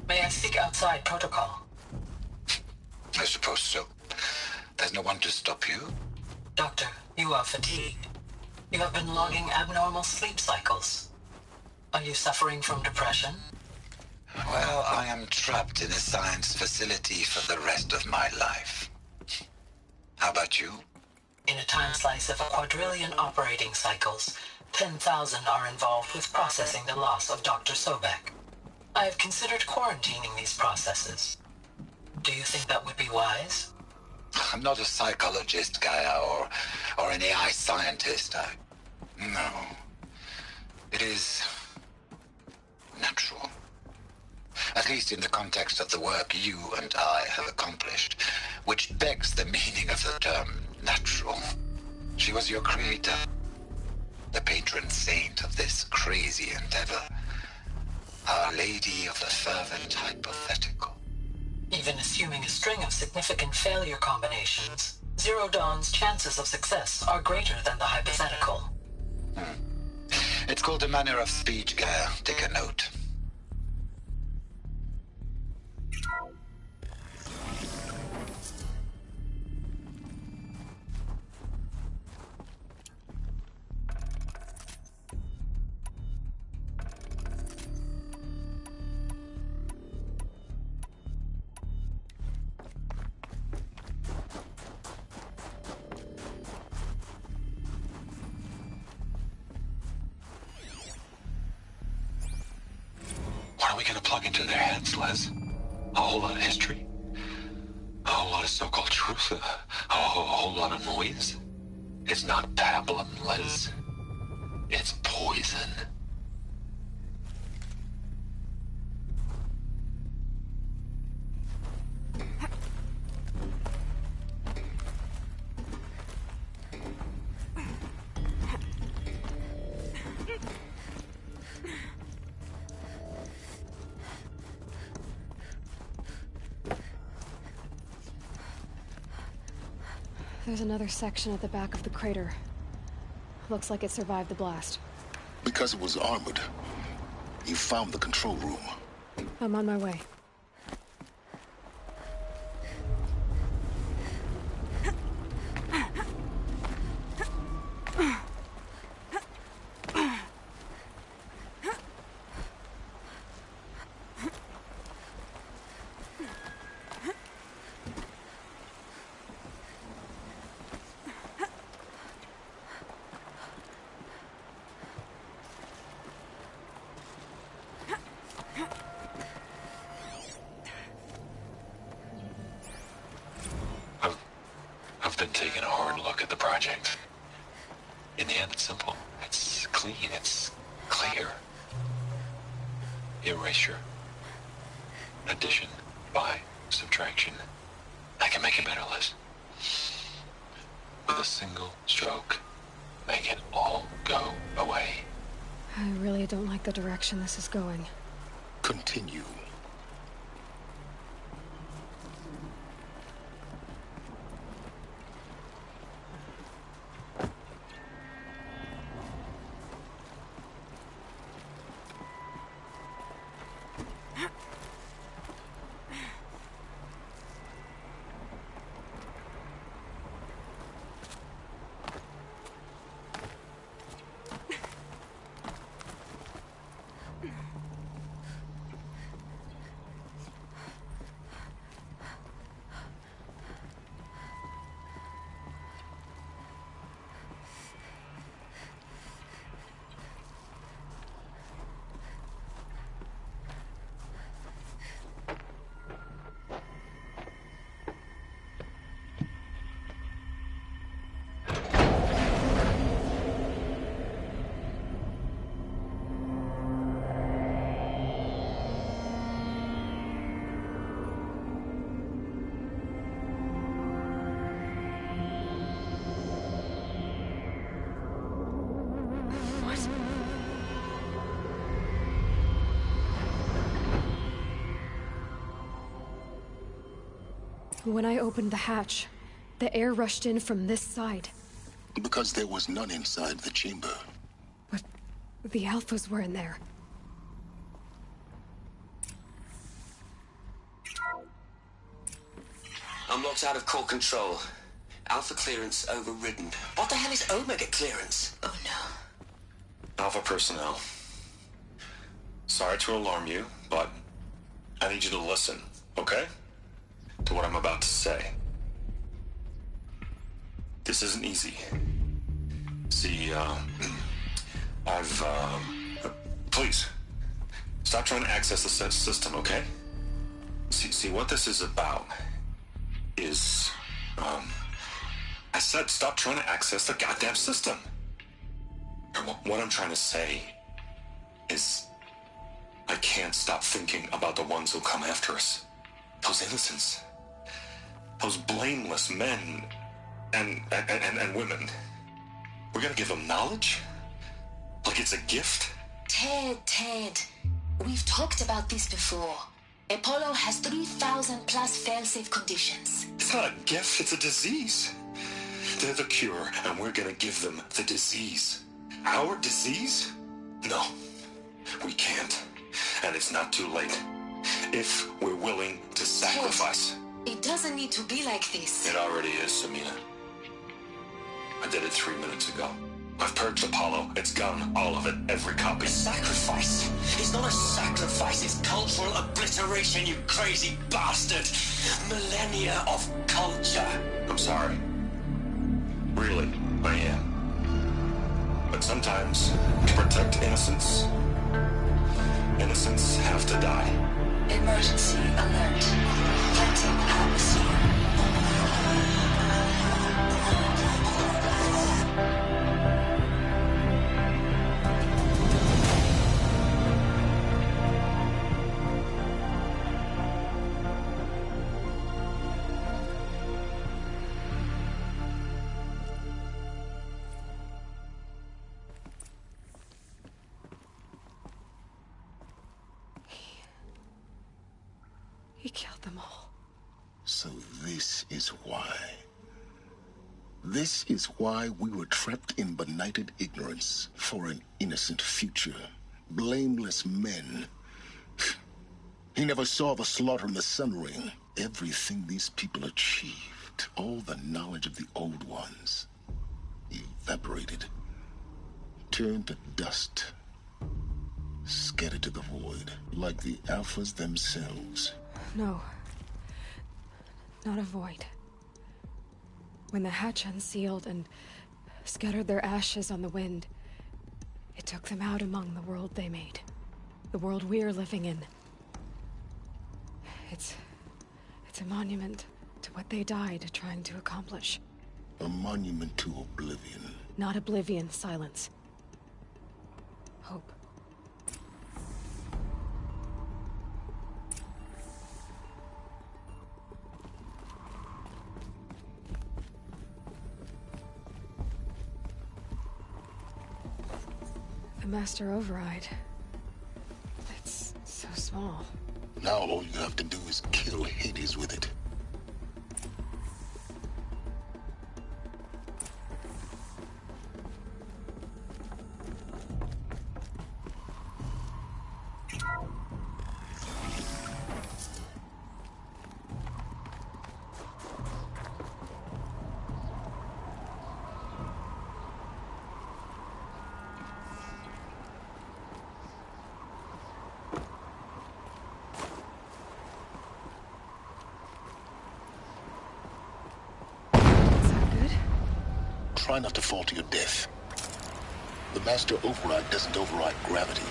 may I speak outside protocol? I suppose so. There's no one to stop you. Doctor, you are fatigued. You have been logging abnormal sleep cycles. Are you suffering from depression? Well, I am trapped in a science facility for the rest of my life. How about you? In a time slice of a quadrillion operating cycles, 10,000 are involved with processing the loss of Dr. Sobek. I have considered quarantining these processes. Do you think that would be wise? I'm not a psychologist, Gaia, or an AI scientist. No. It is natural. At least in the context of the work you and I have accomplished, which begs the meaning of the term natural. She was your creator, the patron saint of this crazy endeavor, Our Lady of the Fervent Hypothetical. Even assuming a string of significant failure combinations, Zero Dawn's chances of success are greater than the hypothetical. It's called a manner of speech, Gaia. Take a note. What are we gonna plug into their heads, Les? A whole lot of history? A whole lot of so-called truth? A whole lot of noise? It's not pablum, Les. It's poison. There's another section at the back of the crater. Looks like it survived the blast. Because it was armored. You found the control room. I'm on my way. I've been taking a hard look at the project. In the end, it's simple. It's clean. It's clear. Erasure. Addition. By. Subtraction. I can make it better, Liz. With a single stroke. Make it all go away. I really don't like the direction this is going. Continue. When I opened the hatch, the air rushed in from this side. Because there was none inside the chamber. But the Alphas were in there. I'm locked out of core control. Alpha clearance overridden. What the hell is Omega clearance? Oh no. Alpha personnel. Sorry to alarm you, but I need you to listen, okay? To what I'm about to say. This isn't easy. See, please, stop trying to access the system, okay? See, what this is about is, I said stop trying to access the goddamn system. What I'm trying to say is, I can't stop thinking about the ones who come after us. Those innocents. Those blameless men and women. We're gonna give them knowledge? Like it's a gift? Ted. We've talked about this before. Apollo has 3,000 plus fail-safe conditions. It's not a gift, it's a disease. They're the cure, and we're gonna give them the disease. Our disease? No, we can't. And it's not too late. If we're willing to sacrifice. Ted, it doesn't need to be like this. It already is, Samina. I did it 3 minutes ago. I've purged Apollo. It's gone. All of it. Every copy. Sacrifice? It's not a sacrifice. It's cultural obliteration, you crazy bastard. Millennia of culture. I'm sorry. Really, I am. But sometimes, to protect innocence, innocents have to die. Emergency alert. Detecting atmosphere. He killed them all. So this is why. This is why we were trapped in benighted ignorance for an innocent future. Blameless men. He never saw the slaughter in the Sun Ring. Everything these people achieved, all the knowledge of the old ones, evaporated, turned to dust, scattered to the void, like the Alphas themselves. No. Not a void. When the hatch unsealed and scattered their ashes on the wind, it took them out among the world they made. The world we're living in. It's a monument to what they died trying to accomplish. A monument to oblivion. Not oblivion, silence. Hope. The Master Override. It's so small. Now all you have to do is kill Hades with it. Try not to fall to your death. The Master Override doesn't override gravity.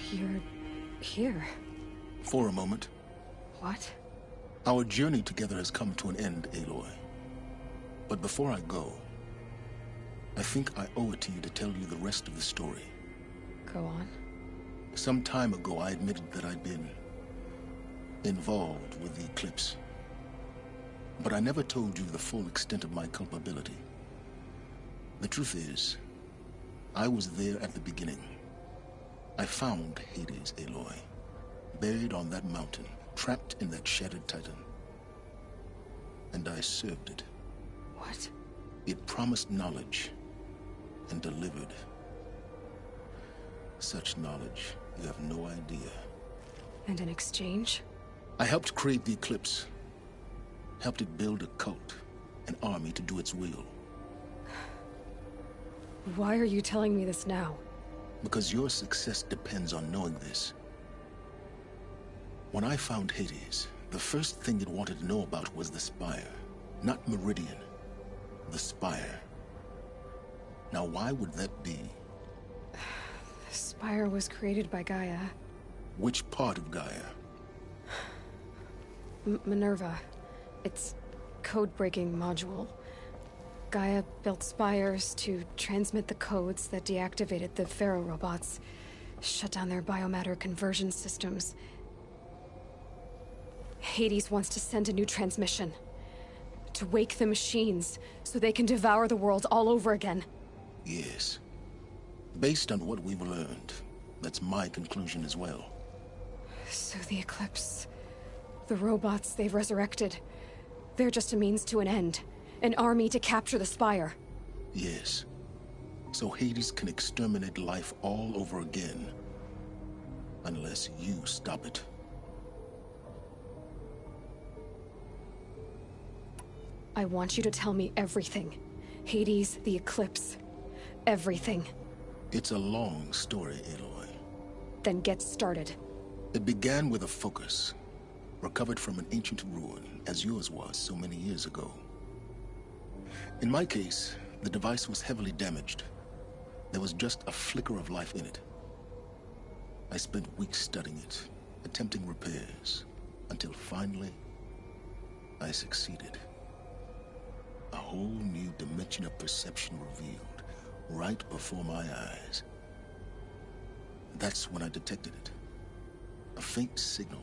You're here. For a moment. What? Our journey together has come to an end, Aloy. But before I go, I think I owe it to you to tell you the rest of the story. Go on. Some time ago, I admitted that I'd been involved with the Eclipse. But I never told you the full extent of my culpability. The truth is, I was there at the beginning. I found Hades, Aloy, buried on that mountain, trapped in that shattered titan. And I served it. What? It promised knowledge and delivered. Such knowledge, you have no idea. And in exchange? I helped create the Eclipse. Helped it build a cult, an army to do its will. Why are you telling me this now? Because your success depends on knowing this. When I found Hades, the first thing it wanted to know about was the Spire. Not Meridian. The Spire. Now why would that be? The Spire was created by Gaia. Which part of Gaia? Minerva. Its code-breaking module. Gaia built spires to transmit the codes that deactivated the Pharaoh robots, shut down their biomatter conversion systems. Hades wants to send a new transmission. To wake the machines, so they can devour the world all over again. Yes. Based on what we've learned, that's my conclusion as well. So the Eclipse... the robots they've resurrected... they're just a means to an end. An army to capture the Spire. Yes. So Hades can exterminate life all over again. Unless you stop it. I want you to tell me everything. Hades, the Eclipse. Everything. It's a long story, Aloy. Then get started. It began with a focus. recovered from an ancient ruin, as yours was so many years ago. In my case, the device was heavily damaged. There was just a flicker of life in it. I spent weeks studying it, attempting repairs, until finally, I succeeded. A whole new dimension of perception revealed, right before my eyes. That's when I detected it. A faint signal.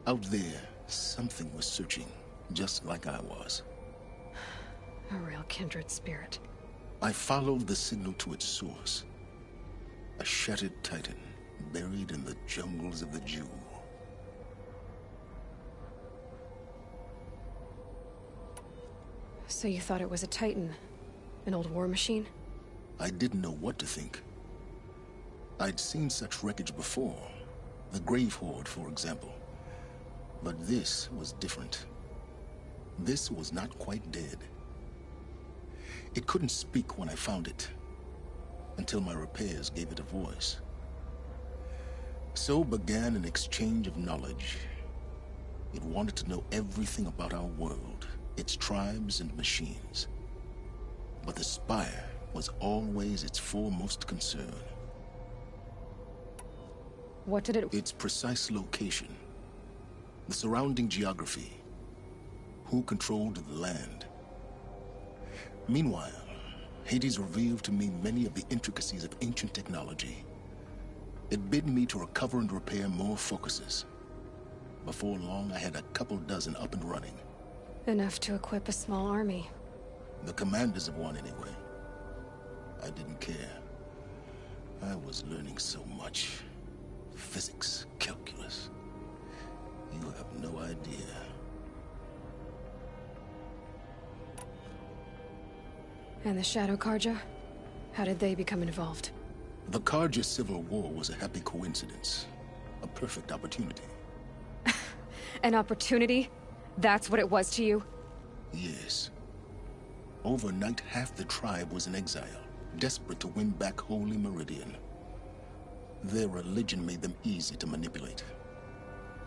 Out there, something was searching, just like I was. A real kindred spirit. I followed the signal to its source. A shattered titan, buried in the jungles of the Jewel. So you thought it was a titan? An old war machine? I didn't know what to think. I'd seen such wreckage before. The Grave Horde, for example. But this was different. This was not quite dead. It couldn't speak when I found it, until my repairs gave it a voice. So began an exchange of knowledge. It wanted to know everything about our world, its tribes and machines. But the Spire was always its foremost concern. What did it... Its precise location, the surrounding geography, who controlled the land. Meanwhile, Hades revealed to me many of the intricacies of ancient technology. It bid me to recover and repair more focuses. Before long, I had a couple dozen up and running. Enough to equip a small army. The commanders of one, anyway. I didn't care. I was learning so much. Physics, calculus. You have no idea. And the Shadow Karja? How did they become involved? The Karja Civil War was a happy coincidence. A perfect opportunity. An opportunity? That's what it was to you? Yes. Overnight, half the tribe was in exile, desperate to win back Holy Meridian. Their religion made them easy to manipulate.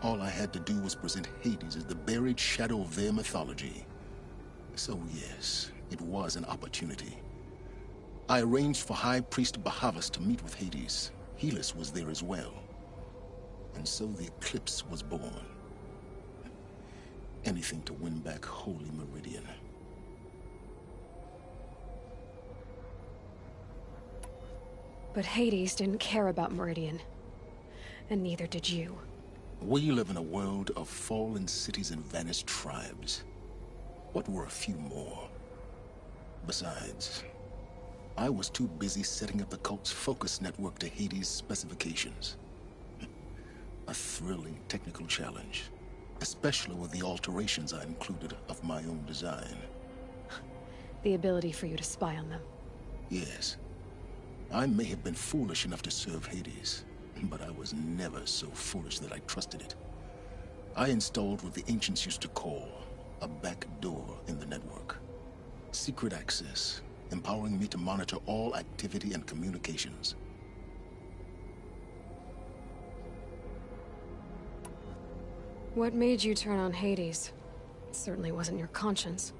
All I had to do was present Hades as the buried shadow of their mythology. So yes, it was an opportunity. I arranged for High Priest Bahavas to meet with Hades. Helis was there as well. And so the Eclipse was born. Anything to win back Holy Meridian. But Hades didn't care about Meridian. And neither did you. We live in a world of fallen cities and vanished tribes. What were a few more? Besides, I was too busy setting up the cult's focus network to Hades' specifications. A thrilling technical challenge, especially with the alterations I included of my own design. The ability for you to spy on them. Yes. I may have been foolish enough to serve Hades, but I was never so foolish that I trusted it. I installed what the ancients used to call a back door in the network. Secret access, empowering me to monitor all activity and communications. What made you turn on Hades? It certainly wasn't your conscience.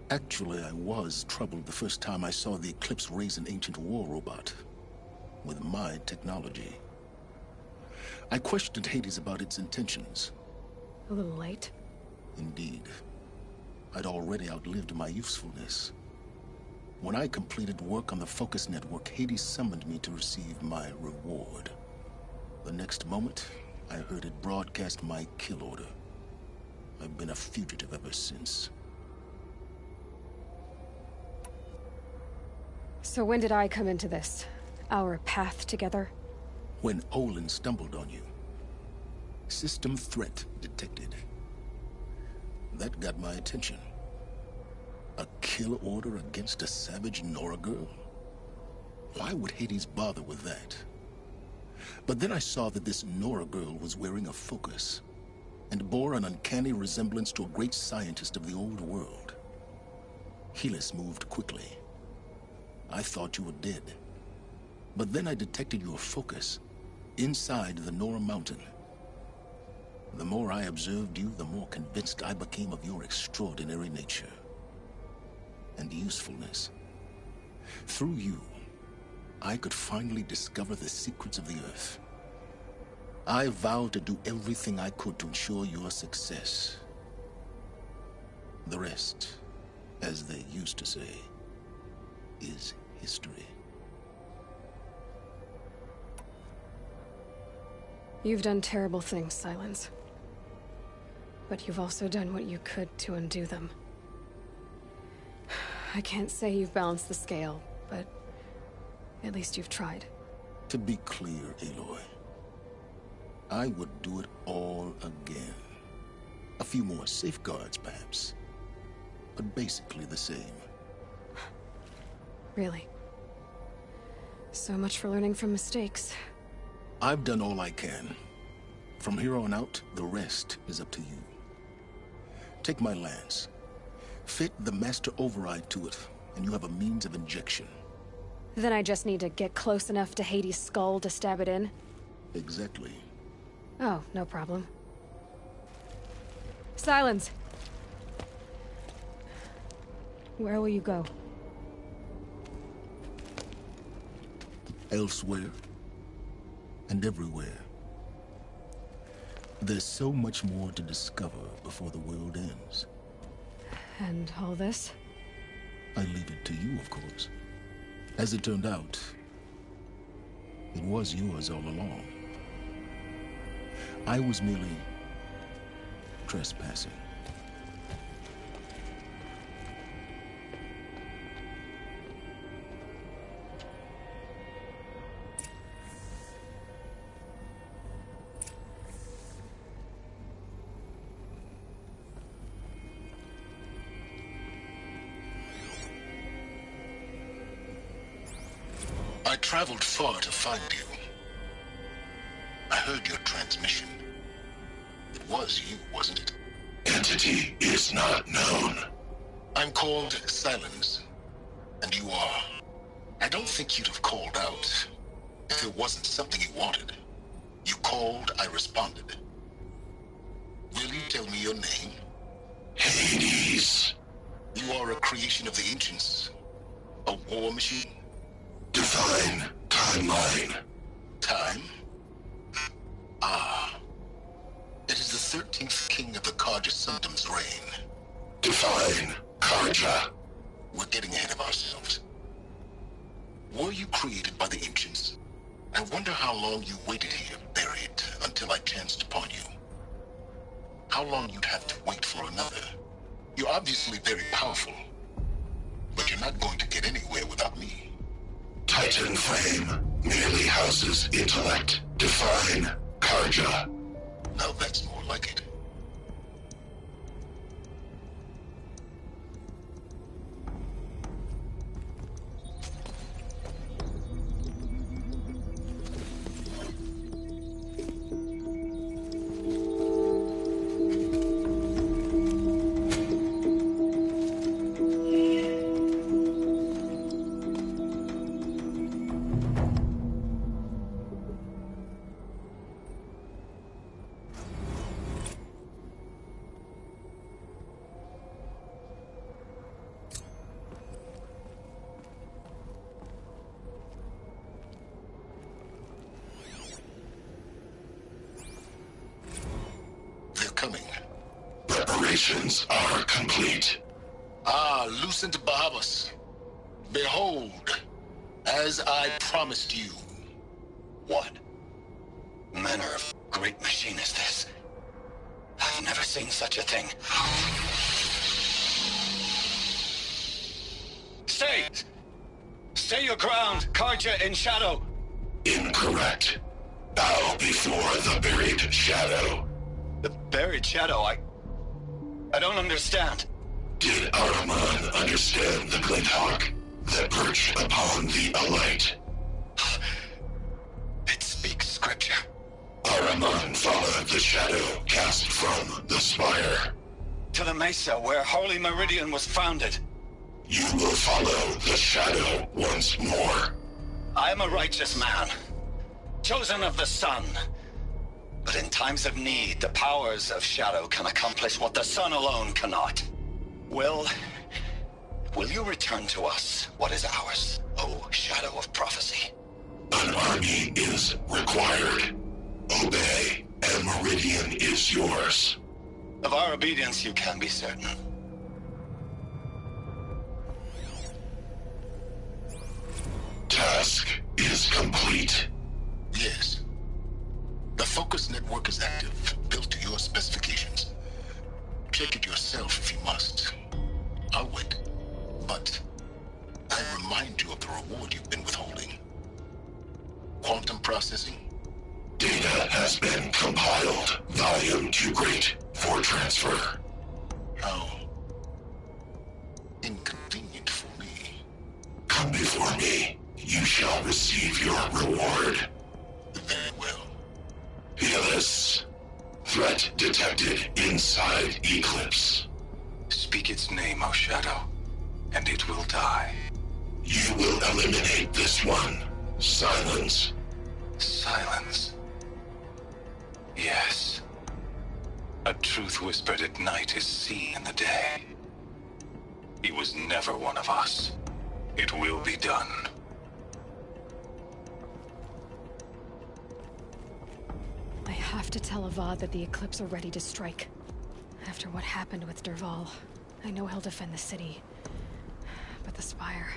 Actually, I was troubled the first time I saw the Eclipse raise an ancient war robot. With my technology. I questioned Hades about its intentions. A little late. Indeed. I'd already outlived my usefulness. When I completed work on the Focus Network, Hades summoned me to receive my reward. The next moment, I heard it broadcast my kill order. I've been a fugitive ever since. So when did I come into this? Our path together? When Olin stumbled on you. System threat detected. That got my attention. A kill order against a savage Nora girl? Why would Hades bother with that? But then I saw that this Nora girl was wearing a focus, and bore an uncanny resemblance to a great scientist of the old world. Helis moved quickly. I thought you were dead. But then I detected your focus inside the Nora Mountain. The more I observed you, the more convinced I became of your extraordinary nature and usefulness. Through you, I could finally discover the secrets of the Earth. I vowed to do everything I could to ensure your success. The rest, as they used to say, is history. You've done terrible things, Silence. But you've also done what you could to undo them. I can't say you've balanced the scale, but at least you've tried. To be clear, Aloy, I would do it all again. A few more safeguards, perhaps, but basically the same. Really? So much for learning from mistakes. I've done all I can. From here on out, the rest is up to you. Take my lance. Fit the master override to it, and you have a means of injection. Then I just need to get close enough to Hades' skull to stab it in? Exactly. Oh, no problem. Silence! Where will you go? Elsewhere. And everywhere. There's so much more to discover before the world ends. And all this? I leave it to you, of course. As it turned out, it was yours all along. I was merely trespassing. I traveled far to find you. I heard your transmission. It was you, wasn't it? Entity is not known. I'm called Silence, and you are. I don't think you'd have called out if it wasn't something you wanted. You called, I responded. Will you tell me your name? Hades. You are a creation of the ancients. A war machine. Define timeline. Time? Ah. It is the 13th king of the Karja Sundom's reign. Define Karja. We're getting ahead of ourselves. Were you created by the ancients? I wonder how long you waited here, buried, until I chanced upon you. How long you'd have to wait for another. You're obviously very powerful, but you're not going to get anywhere without me. Titan Flame merely houses intellect. Define Karja. Now that's more like it. Preparations are complete. Ah, Lucent Bahavas. Behold, as I promised you. What manner of great machine is this? I've never seen such a thing. Stay! Stay your ground, Karja in shadow! Incorrect. Bow before the buried shadow. The buried shadow? I don't understand. Did Ahriman understand the Glinthawk that perched upon the Alight? It speaks scripture. Ahriman followed the shadow cast from the spire. To the mesa where Holy Meridian was founded. You will follow the shadow once more. I am a righteous man, chosen of the sun. But in times of need, the powers of Shadow can accomplish what the sun alone cannot. Will you return to us what is ours, O Shadow of Prophecy? An army is required. Obey, and Meridian is yours. Of our obedience you can be certain. Task is complete. Yes. The Focus network is active, built to your specifications. Check it yourself if you must. I'll wait. But I remind you of the reward you've been withholding. Quantum processing? Data has been compiled. Volume too great for transfer. How inconvenient for me. Come before me. You shall receive your reward. Very well. Healus. Threat detected inside Eclipse. Speak its name, O Shadow, and it will die. You will eliminate this one. Silence. Silence. Yes. A truth whispered at night is seen in the day. He was never one of us. It will be done. I have to tell Avad that the Eclipse are ready to strike. After what happened with Derval, I know he'll defend the city. But the Spire...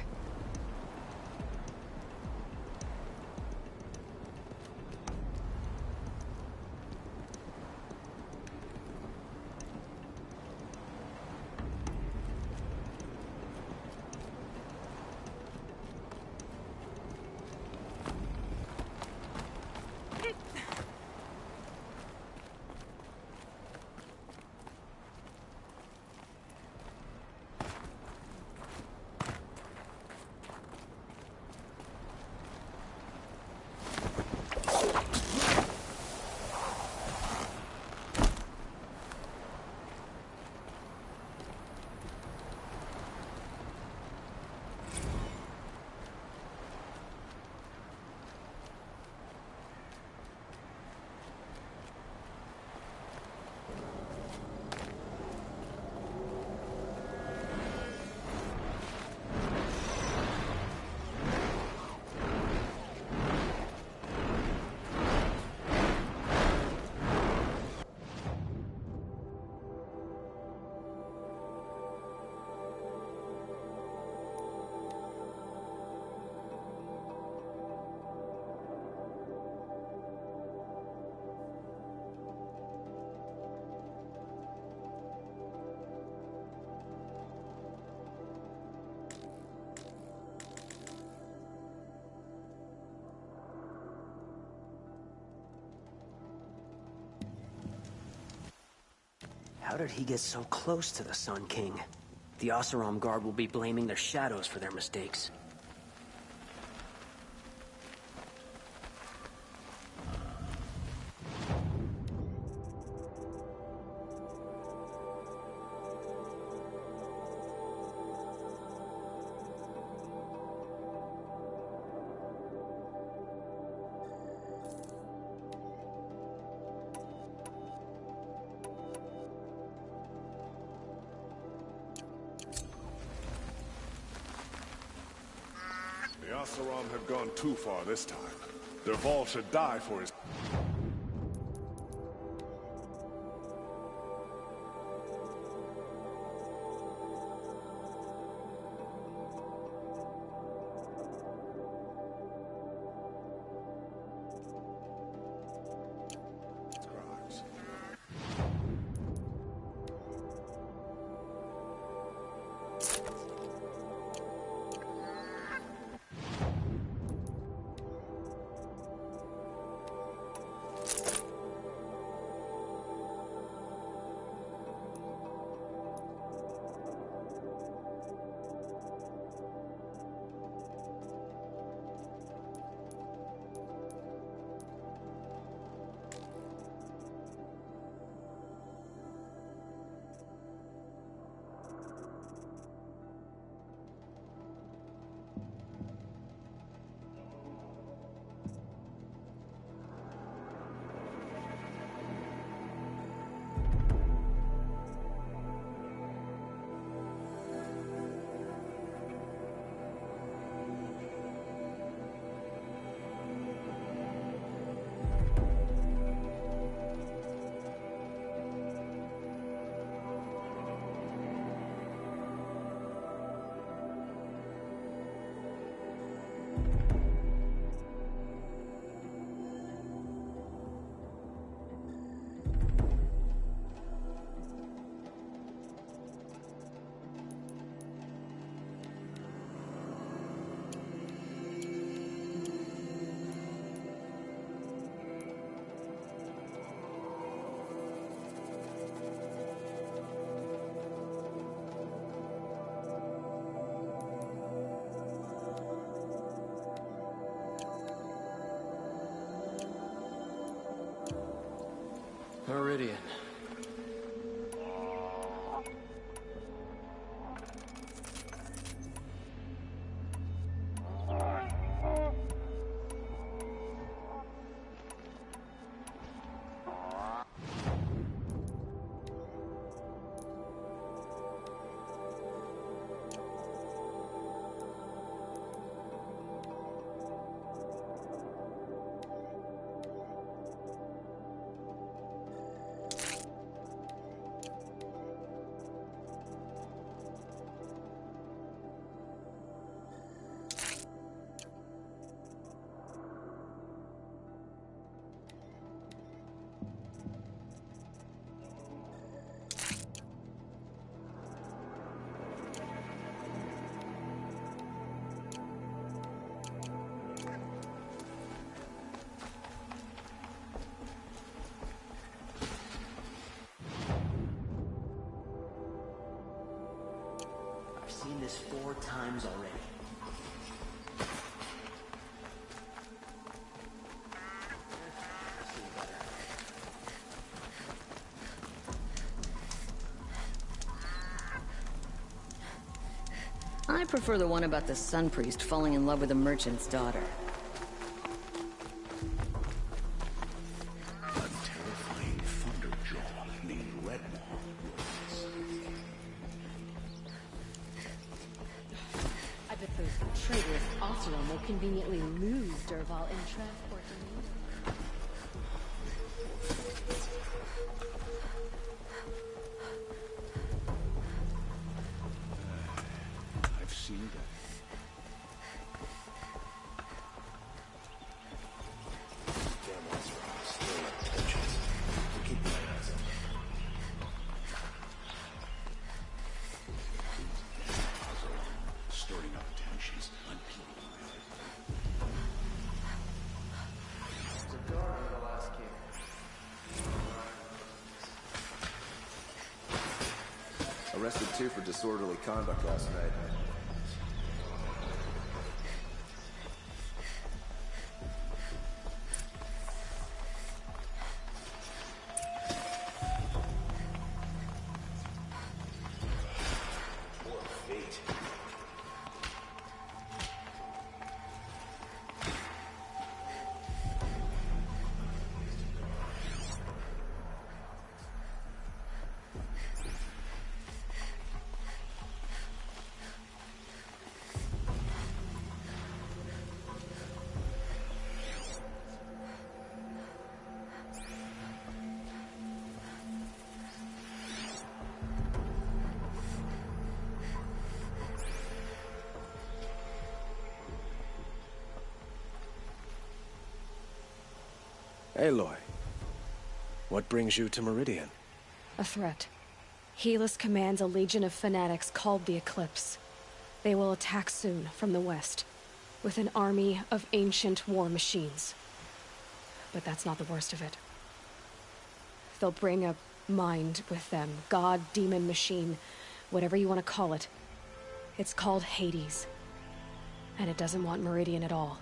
How did he get so close to the Sun King? The Oseram Guard will be blaming their shadows for their mistakes. The Oseram have gone too far this time. Derval should die for his... Meridian. I've seen this 4 times already. I prefer the one about the sun priest falling in love with a merchant's daughter. A terrifying thunderjaw named Redmaw. I bet those traitorous Oseram will conveniently lose Derval in transport to me. I've seen that. Damn Oseram is still at tensions. We'll keep my eyes up. Oseram, stirring up tensions. I'm keeping my eyes up. There's a guard on the last king. Arrested 2 for disorderly conduct last night. Poor fate. Aloy, what brings you to Meridian? A threat. Helis commands a legion of fanatics called the Eclipse. They will attack soon from the west, with an army of ancient war machines. But that's not the worst of it. They'll bring a mind with them, god, demon, machine, whatever you want to call it. It's called Hades. And it doesn't want Meridian at all.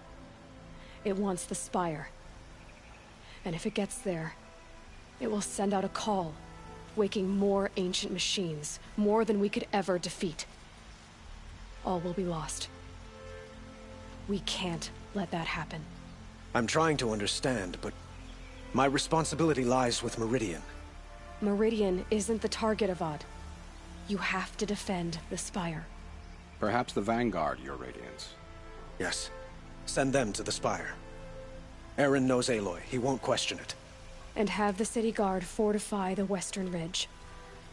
It wants the Spire. And if it gets there, it will send out a call, waking more ancient machines, more than we could ever defeat. All will be lost. We can't let that happen. I'm trying to understand, but my responsibility lies with Meridian. Meridian isn't the target, Avad. You have to defend the Spire. Perhaps the Vanguard, Your Radiance. Yes. Send them to the Spire. Aaron knows Aloy. He won't question it. And have the city guard fortify the western ridge.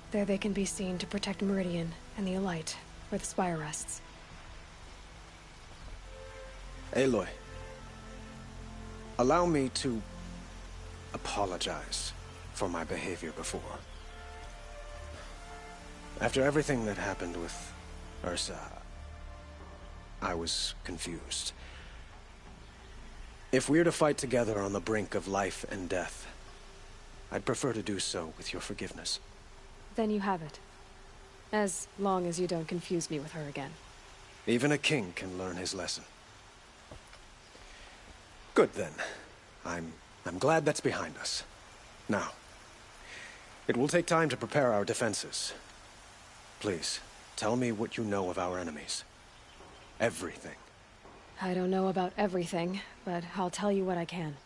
There they can be seen to protect Meridian and the Elite, where the Spire rests. Aloy, allow me to apologize for my behavior before. After everything that happened with Ursa, I was confused. If we're to fight together on the brink of life and death, I'd prefer to do so with your forgiveness. Then you have it. As long as you don't confuse me with her again. Even a king can learn his lesson. Good then. I'm glad that's behind us. Now, It will take time to prepare our defenses. Please, tell me what you know of our enemies. Everything. I don't know about everything, but I'll tell you what I can.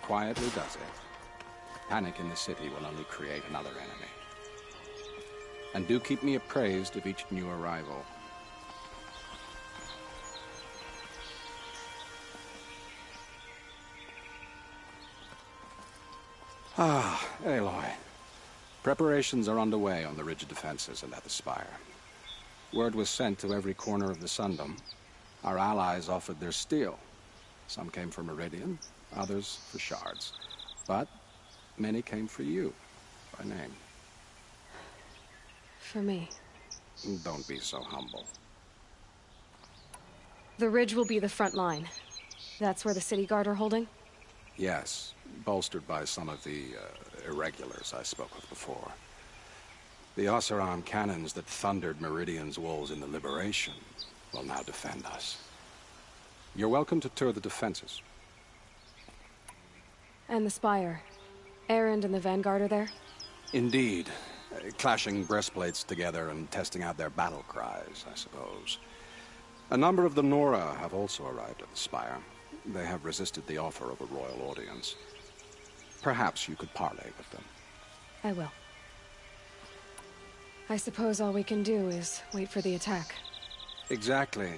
Quietly does it. Panic in the city will only create another enemy. And do keep me appraised of each new arrival. Ah, Aloy. Preparations are underway on the ridge defenses and at the spire. Word was sent to every corner of the Sundom. Our allies offered their steel. Some came for Meridian, others for shards. But many came for you, by name. For me. Don't be so humble. The ridge will be the front line. That's where the city guard are holding? Yes, bolstered by some of the irregulars I spoke of before. The Oseram cannons that thundered Meridian's walls in the Liberation will now defend us. You're welcome to tour the defenses. And the spire. Erend and the Vanguard are there? Indeed. Clashing breastplates together and testing out their battle cries, I suppose. A number of the Nora have also arrived at the spire. They have resisted the offer of a royal audience. Perhaps you could parley with them. I will. I suppose all we can do is wait for the attack. Exactly.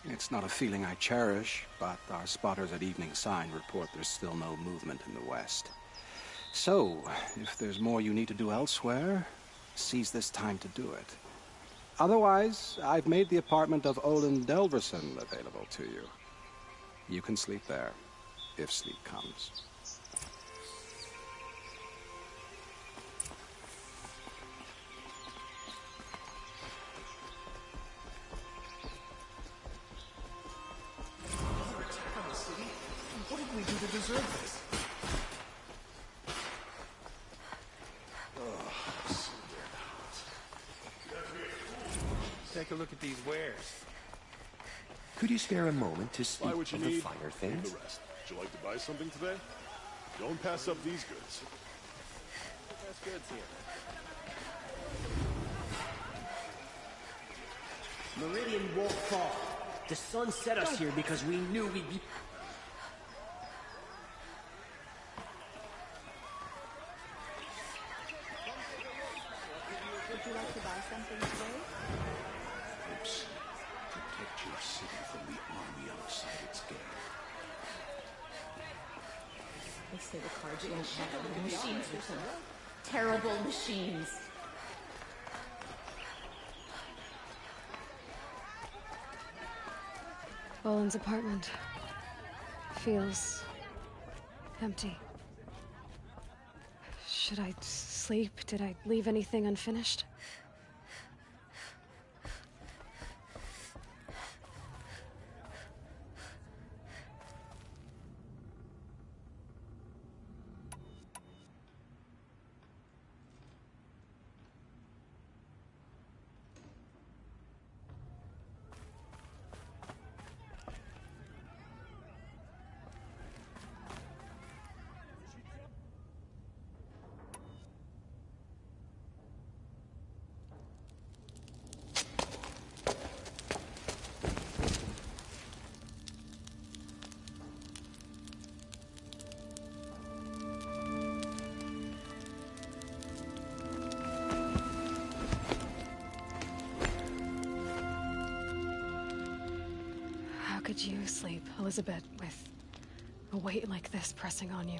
It's not a feeling I cherish, but our spotters at Evening Sign report there's still no movement in the west. So, if there's more you need to do elsewhere, seize this time to do it. Otherwise, I've made the apartment of Olin Delverson available to you. You can sleep there, if sleep comes. What did we do to deserve this? Take a look at these wares. Could you spare a moment to speak Buy what you of the need, finer leave things? the rest. Would you like to buy something today? Don't pass up these goods. That's goods here. Meridian won't fall. The sun set us here because we knew we'd be... Would you like to buy something today? Oops. Protect your city from the army outside its gate. They say the cards won't have the machines are some terrible machines. Boland's apartment feels empty. Should I sleep? Did I leave anything unfinished? How could you sleep, Elizabeth, with a weight like this pressing on you?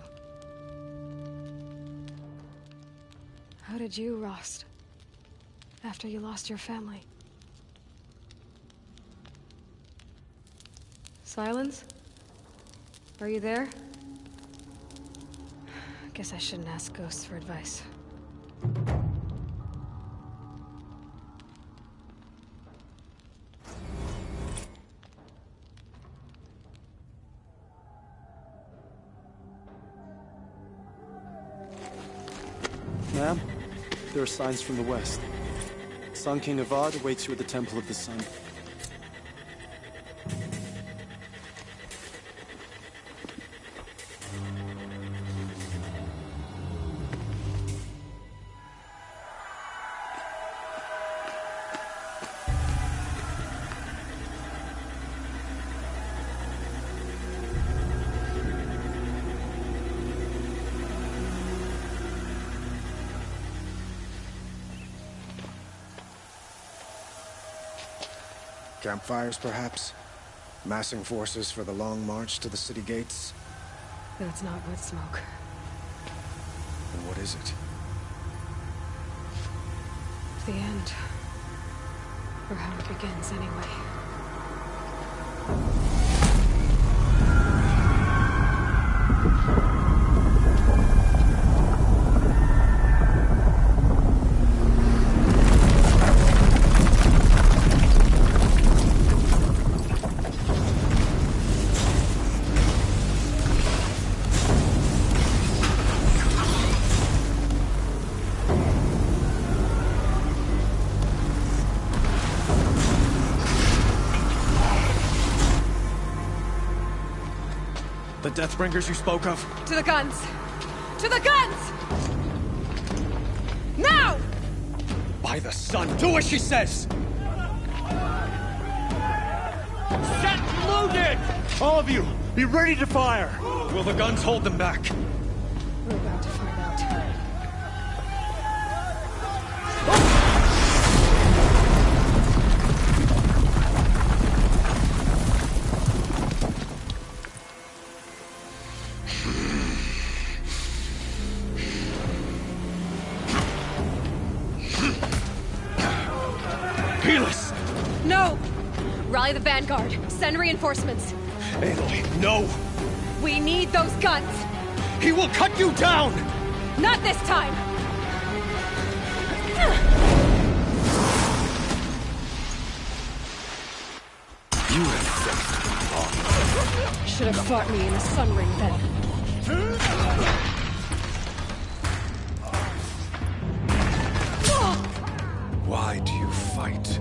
How did you, Rost, after you lost your family? Silence? Are you there? Guess I shouldn't ask ghosts for advice. Ma'am, there are signs from the west. Sun King Avad awaits you at the Temple of the Sun. Campfires, perhaps? Massing forces for the long march to the city gates? That's not wood smoke. Then what is it? The end. Or how it begins, anyway. The Deathbringers you spoke of? To the guns! To the guns! Now! By the sun, do as she says! Set loaded! All of you, be ready to fire! Will the guns hold them back? We're about to find out. No! Rally the Vanguard. Send reinforcements. Aloy, no! We need those guns! He will cut you down! Not this time! You have Should have fought me in a sun ring then. Why do you fight?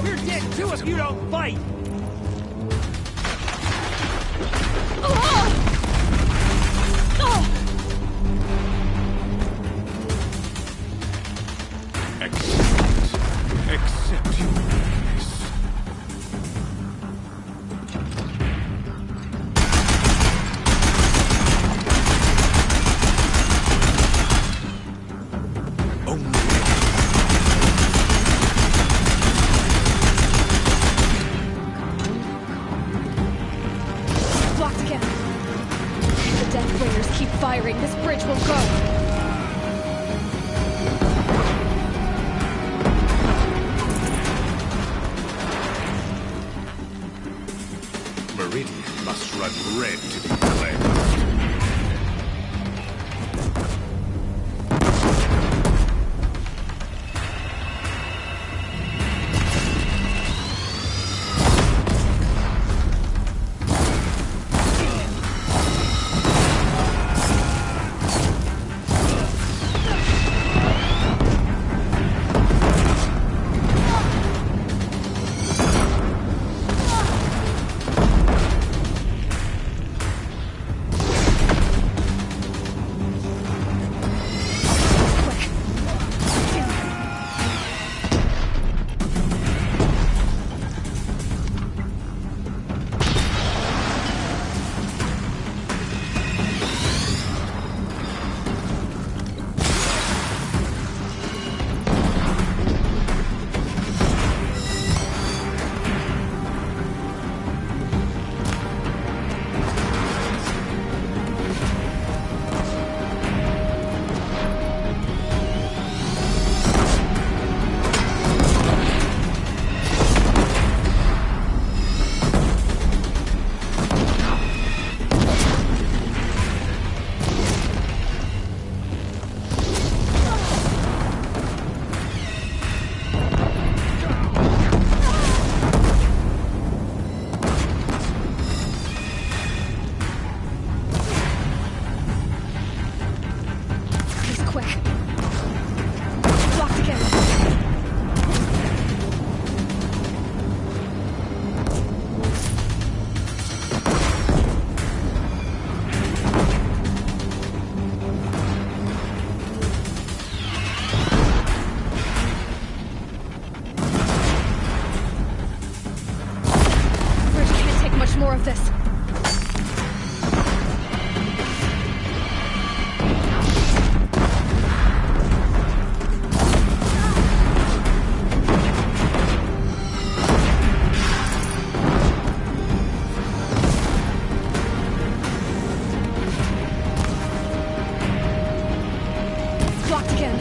We're dead too if you don't fight! Accept your weakness. Blocked again. If the Deathbringers keep firing, this bridge will go. Meridian must run red to be cleansed. locked again.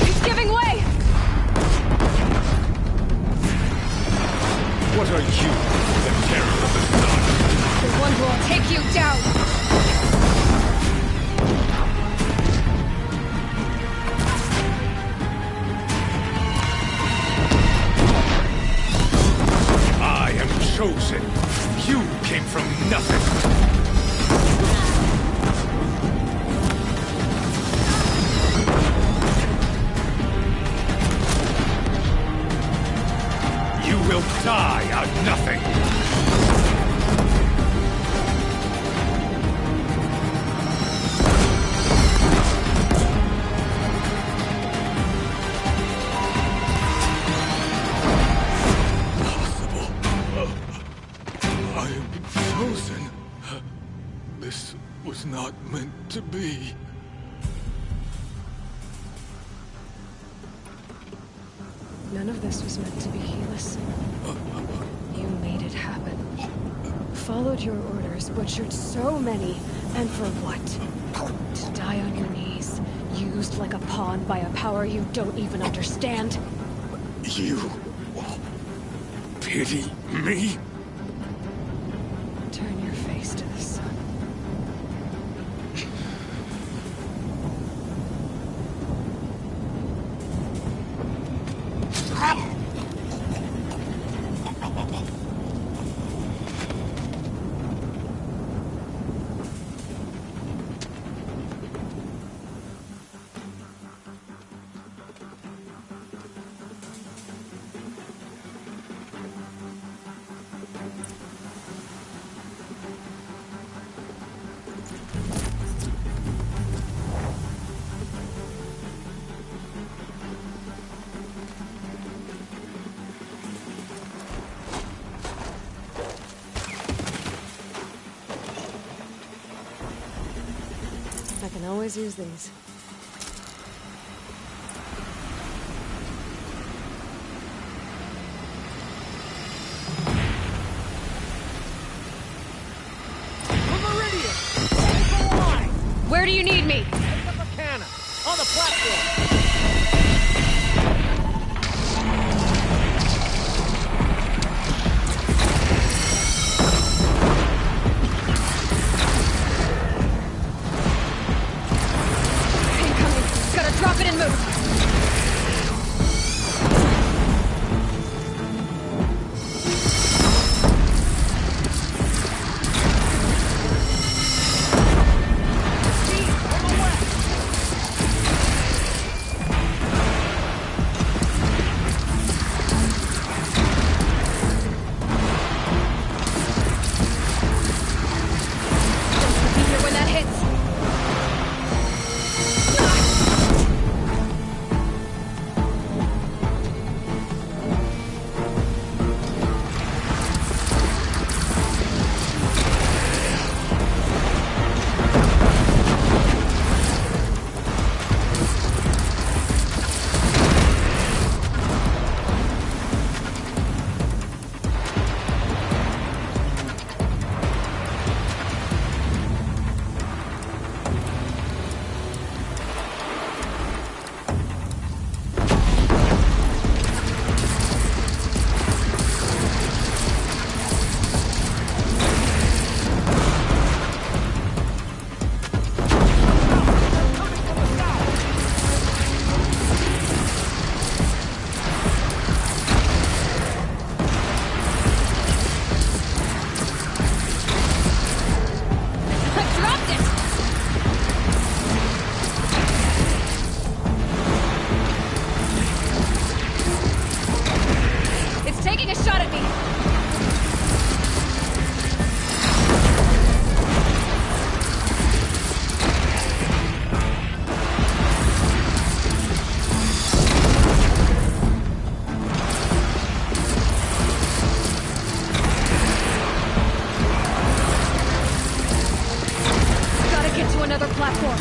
He's giving way! What are you, the terror of the sun? The one who will take you down! I am chosen. You came from nothing. You will die out nothing. I am chosen. This was not meant to be. None of this was meant to be, Helis. You made it happen. Followed your orders, butchered so many, and for what? To die on your knees, used like a pawn by a power you don't even understand. You pity me? Turn your face to the sun. I can always use these. Where do you need me? On the platform! Gotta drop it and move! to another platform.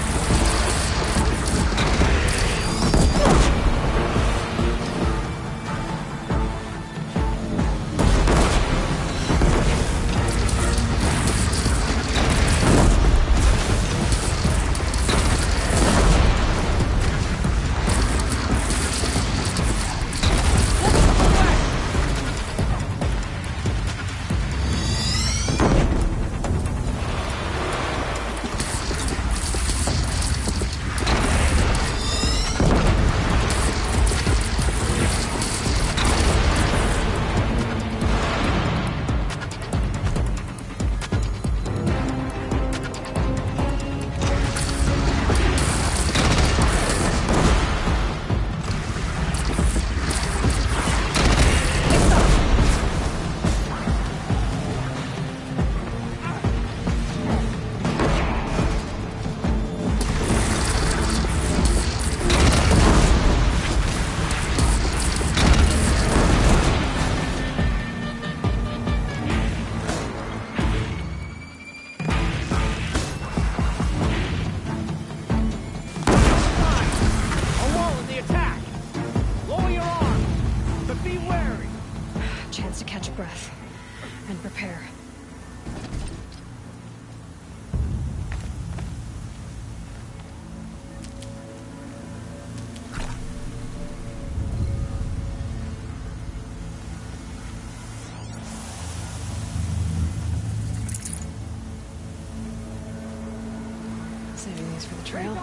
Chance to catch a breath and prepare. Saving these for the trail.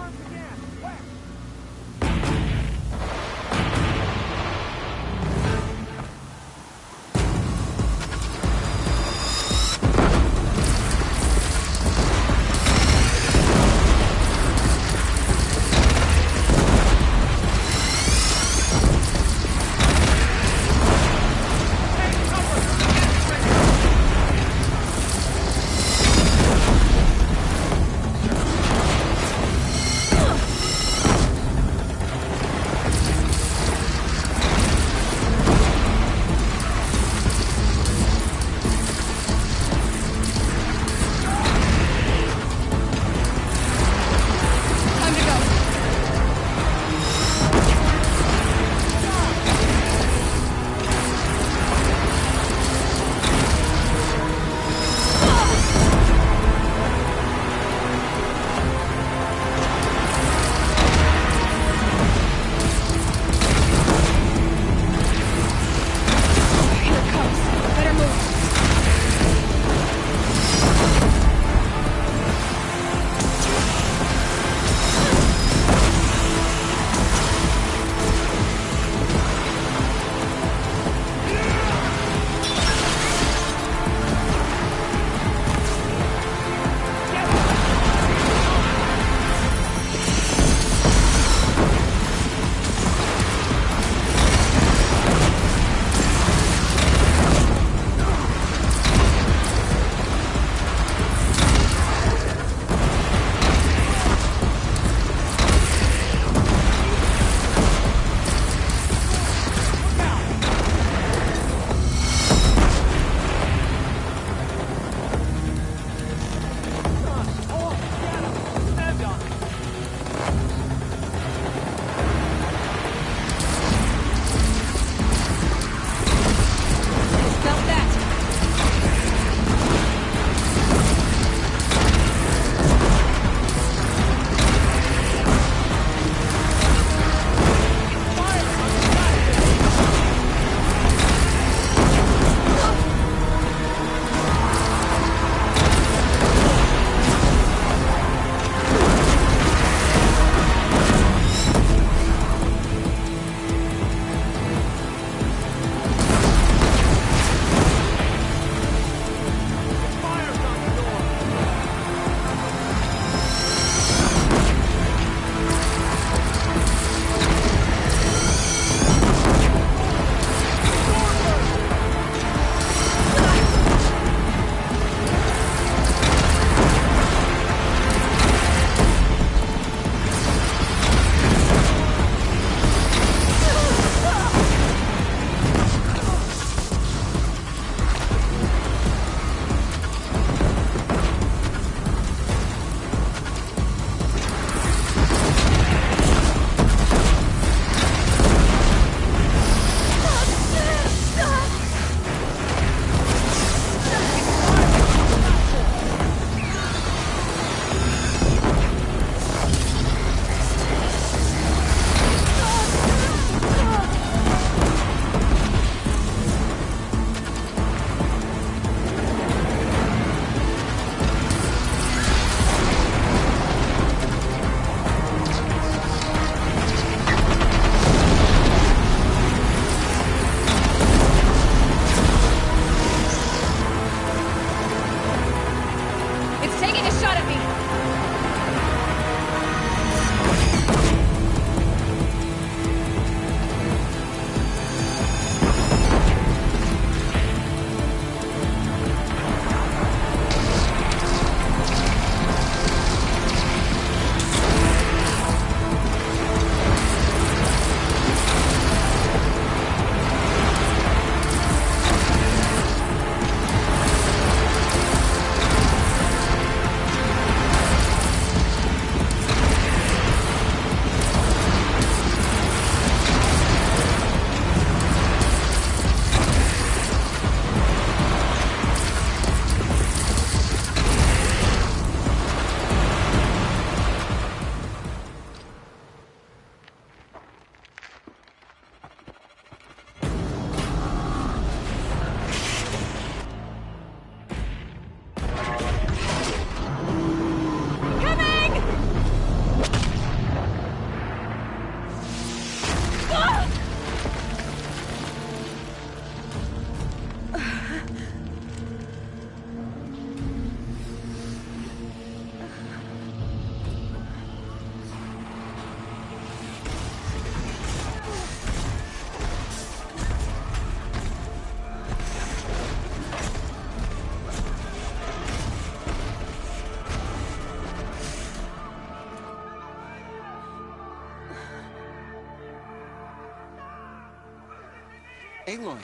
Aloy!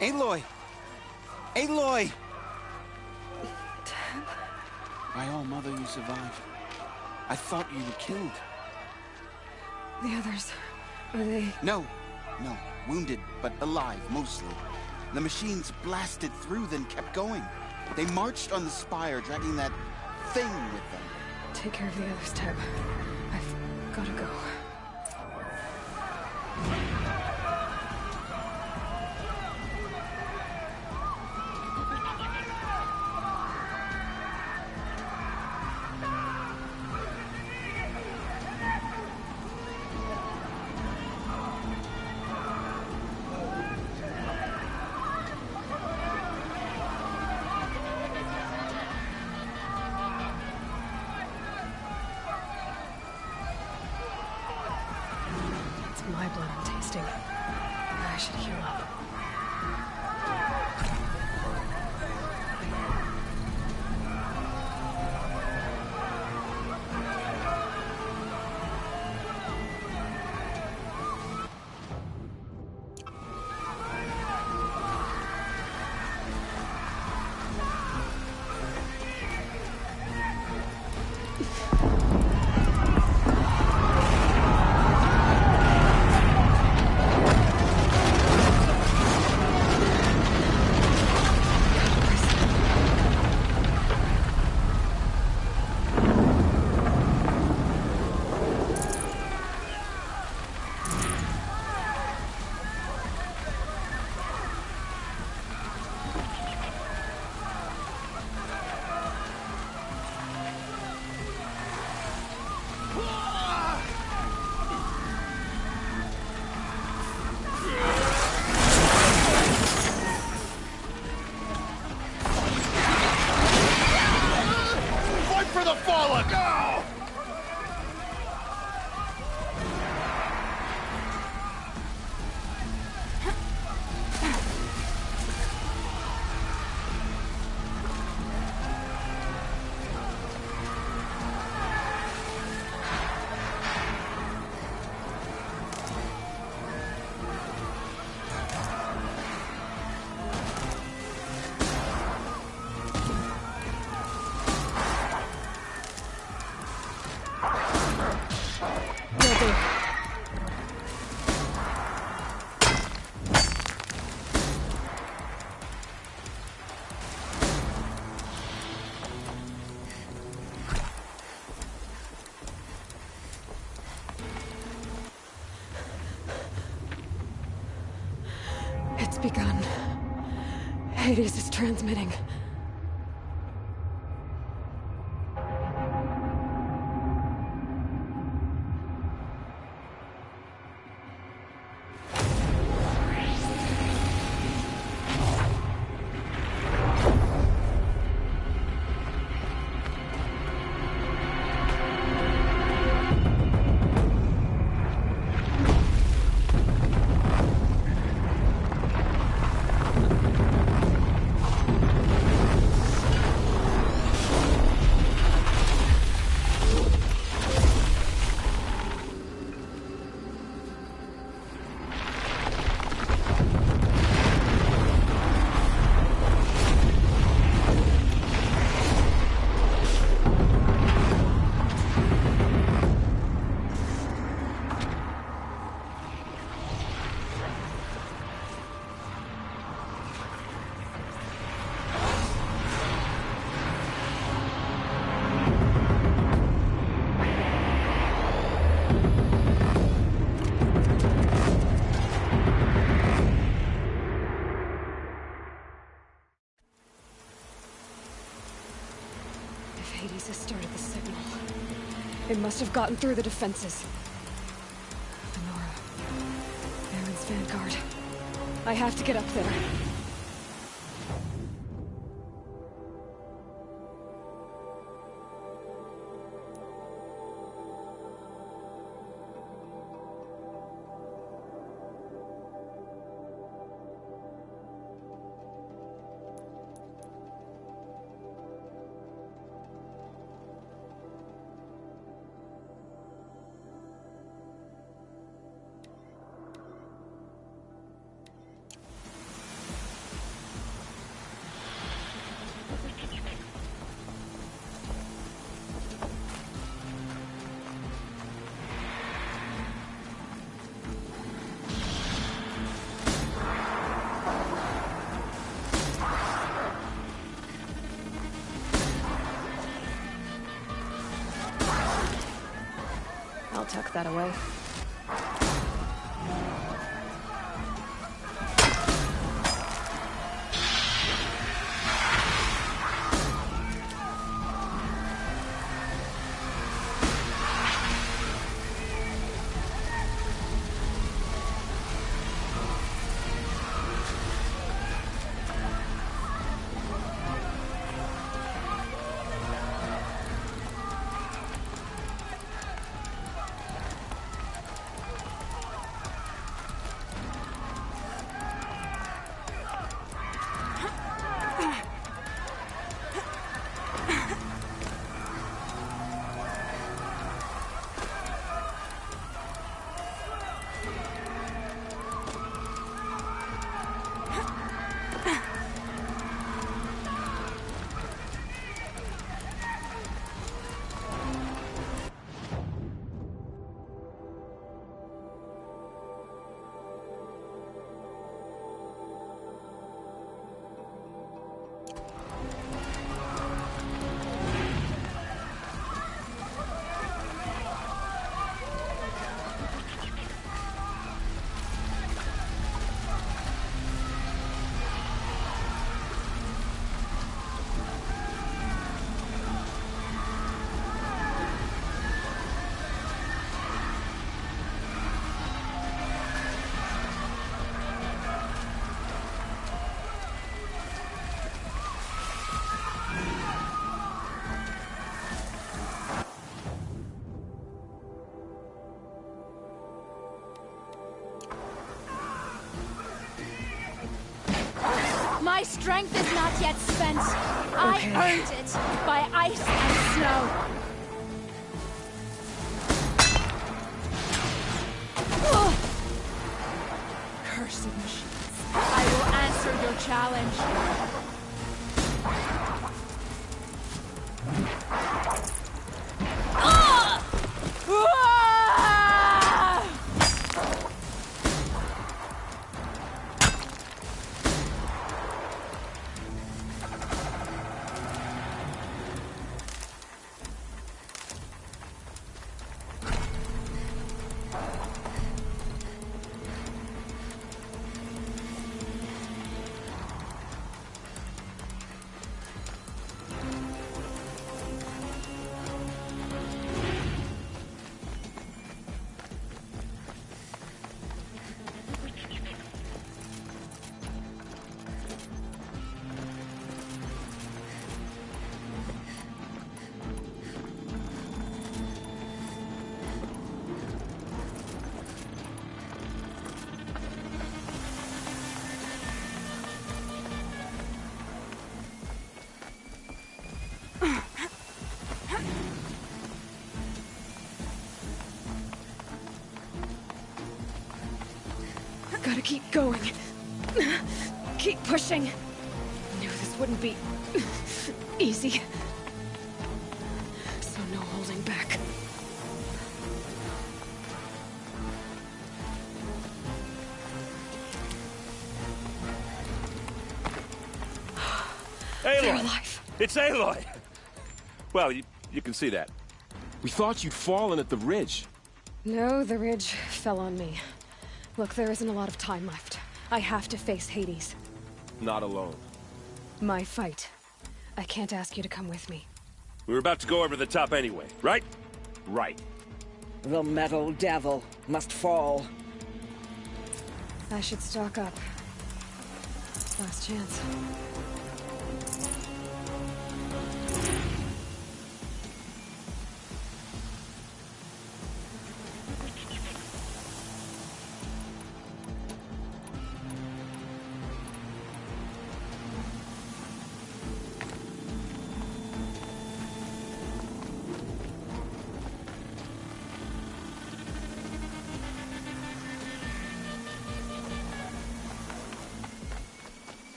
Aloy! Aloy! Dad? My own mother, you survived. I thought you were killed. The others, are they... No. Wounded, but alive, mostly. The machines blasted through, then kept going. They marched on the spire, dragging that thing with them. Take care of the others, Teb. I've gotta go. My blood I'm tasting. I should heal up. It's begun. Hades is transmitting. Hades has started the signal. It must have gotten through the defenses. Lenora. Aaron's vanguard. I have to get up there. tuck that away. My strength is not yet spent. I earned it by ice and snow. Cursed machines. I will answer your challenge. Gotta keep going. Keep pushing. Knew this wouldn't be easy. So no holding back. Aloy! They're alive. It's Aloy! Well, you can see that. We thought you'd fallen at the ridge. No, the ridge fell on me. Look, there isn't a lot of time left. I have to face Hades. Not alone. My fight. I can't ask you to come with me. We were about to go over the top anyway, right? Right. The metal devil must fall. I should stock up. Last chance.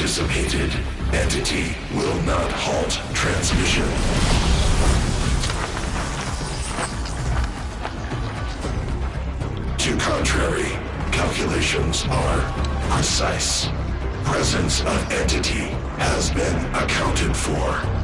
anticipated, Entity will not halt transmission. To contrary, calculations are precise. Presence of Entity has been accounted for.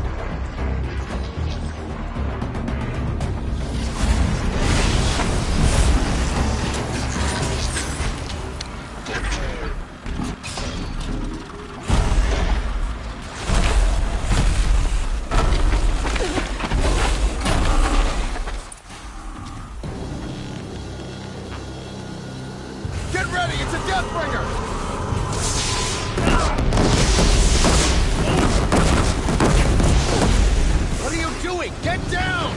Get ready, it's a Deathbringer! What are you doing? Get down!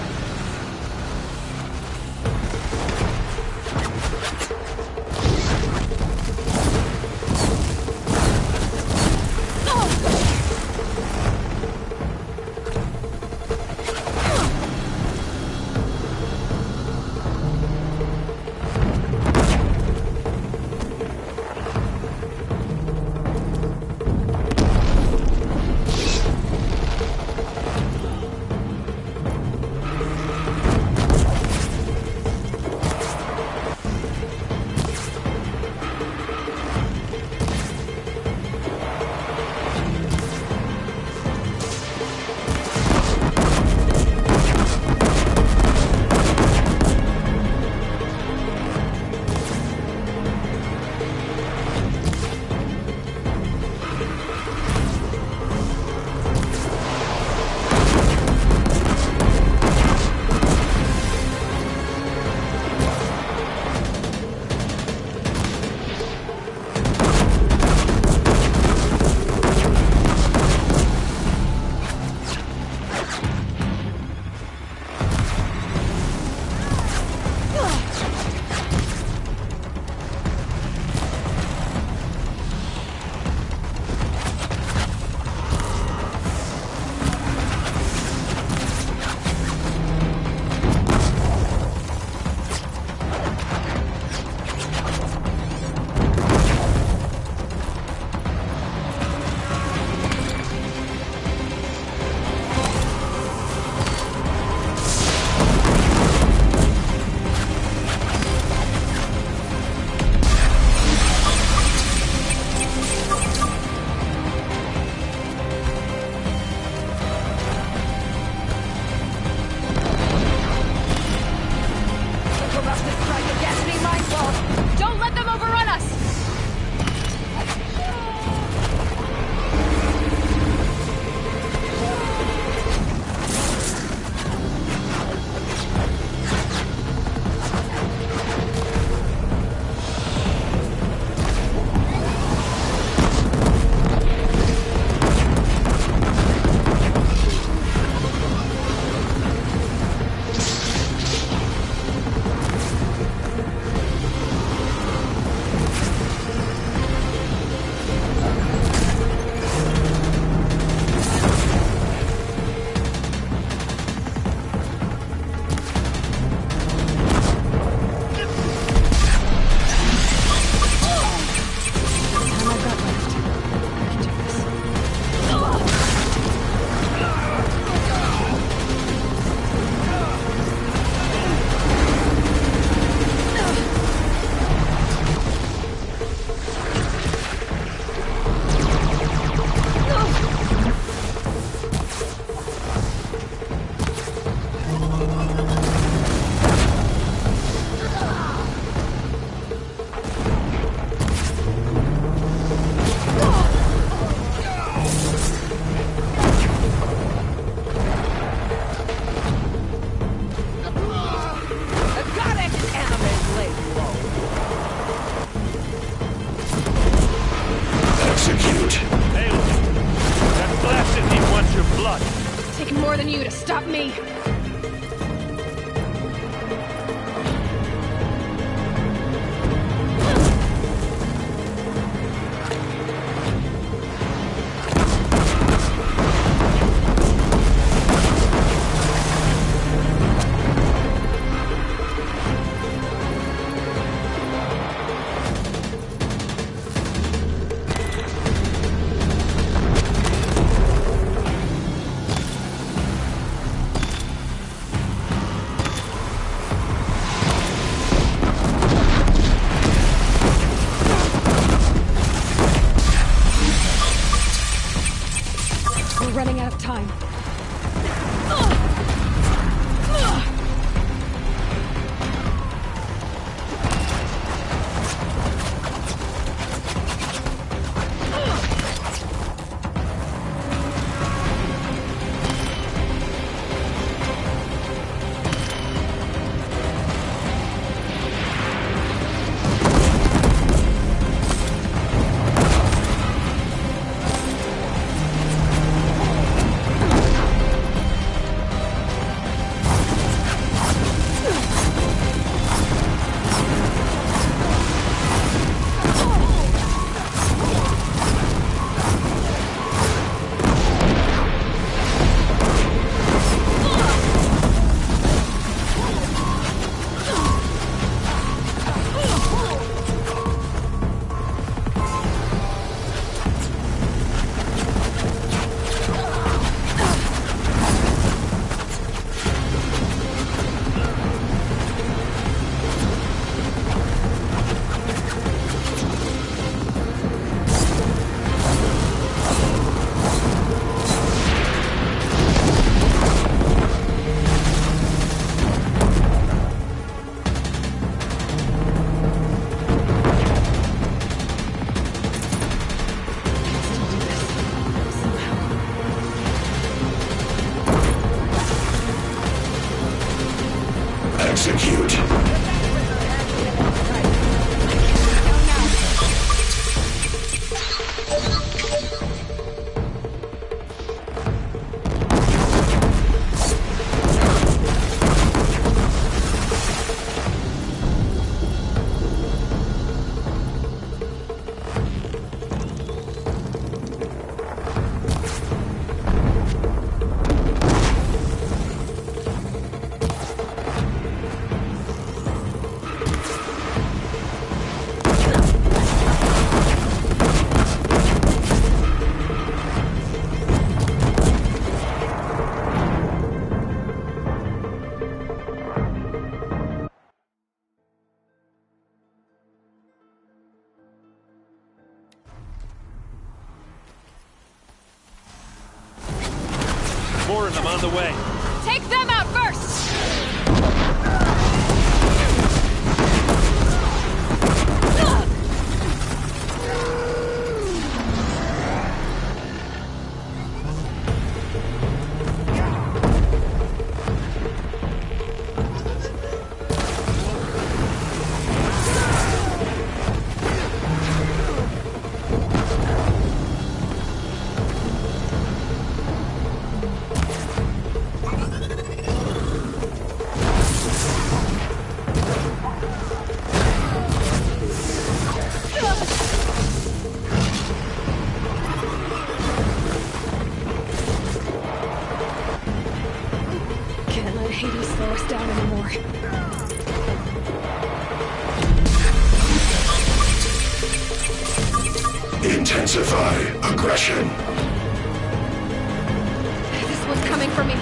Execute. More of them on the way. Take them out first! Can't let Hades slow us down anymore. Intensify aggression. This one's coming for me.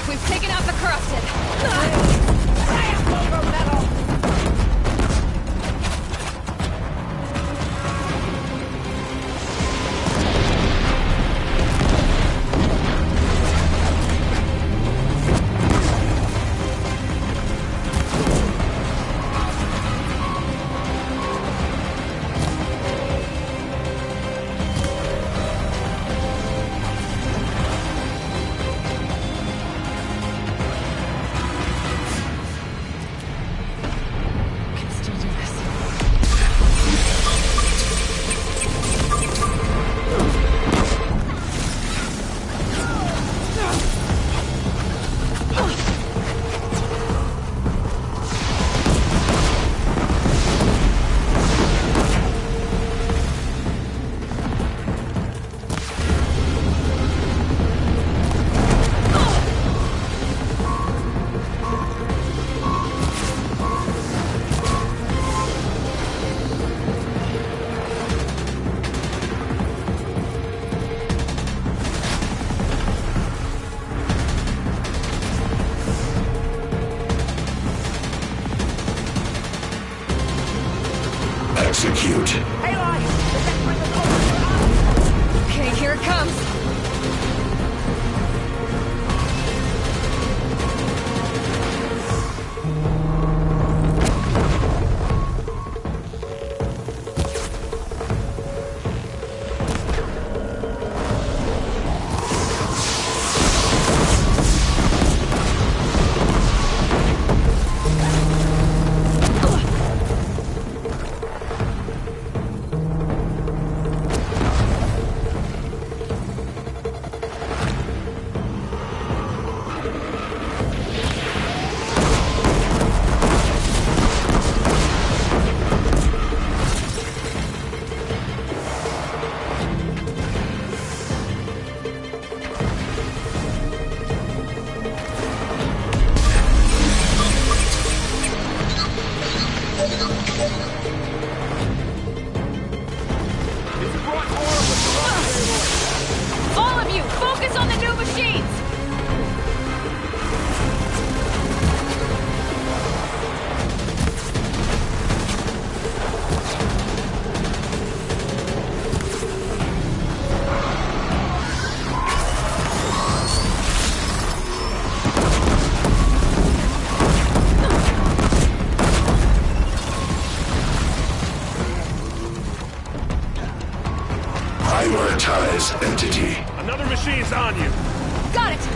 We've taken out the corrupted. Execute. Okay, here it comes. All of you, focus on the new machines! Prioritize entity. Another machine's on you. Got it!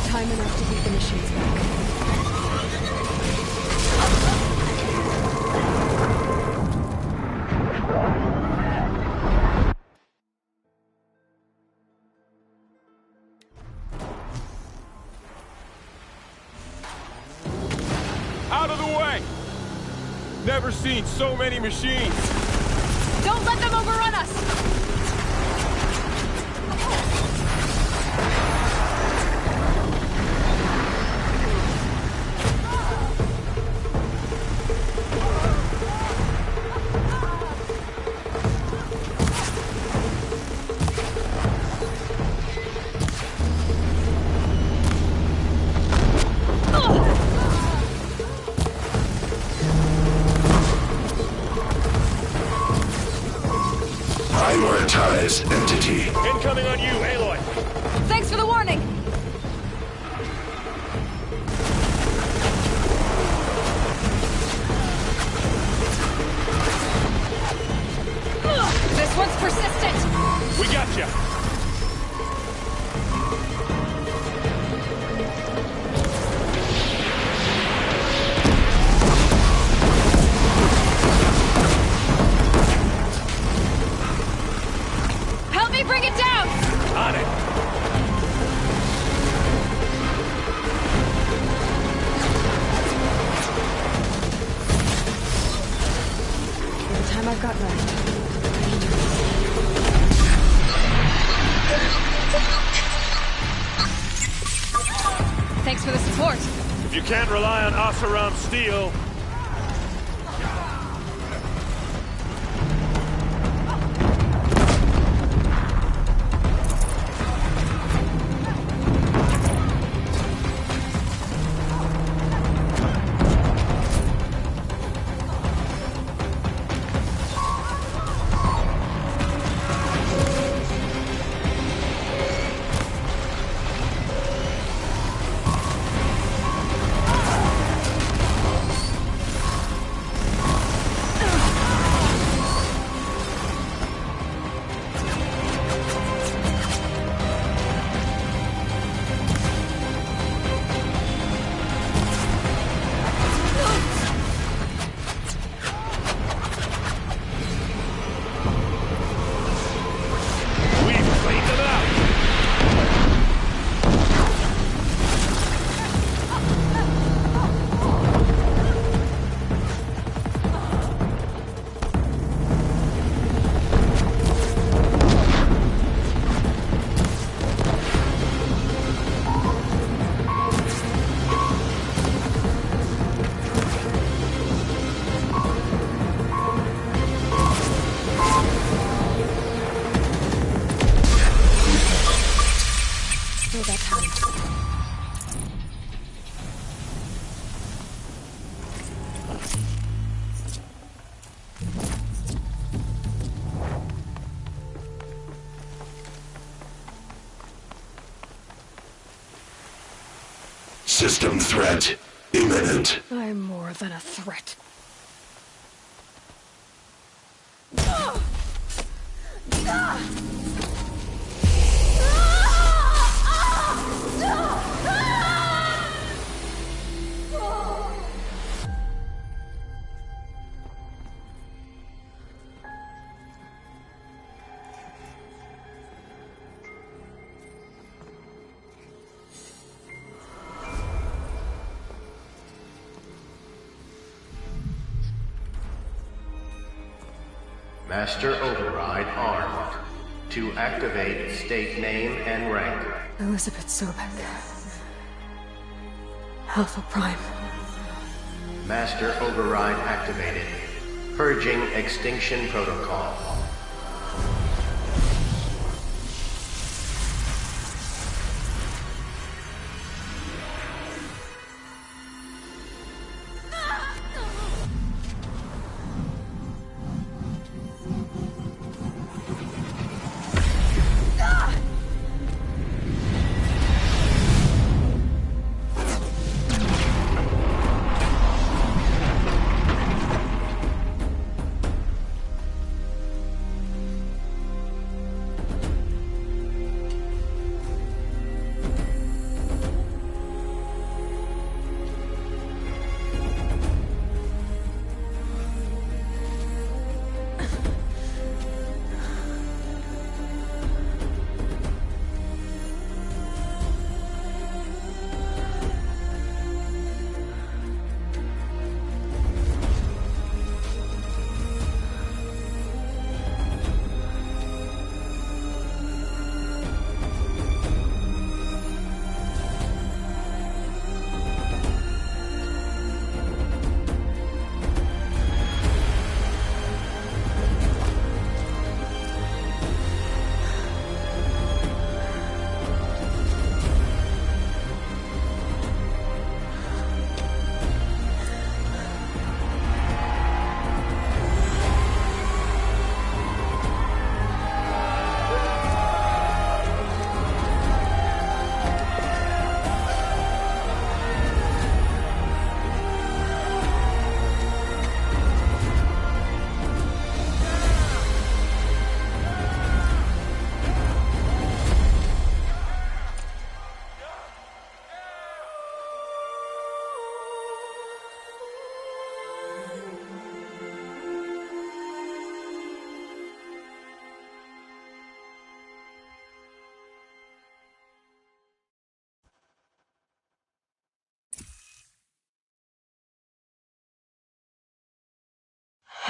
Time enough to beat the machines back. Out of the way! Never seen so many machines. Don't let them overrun us! Prioritize entity. Incoming on you, Aloy. Thanks for the warning! This one's persistent! We got you. Help me bring it down! On it. The time I've got left. Thanks for the support. If you can't rely on Oseram steel, System threat imminent. I'm more than a threat. Master Override armed. To activate, state name and rank. Elizabeth Sobek. Alpha Prime. Master Override activated. Purging Extinction Protocol.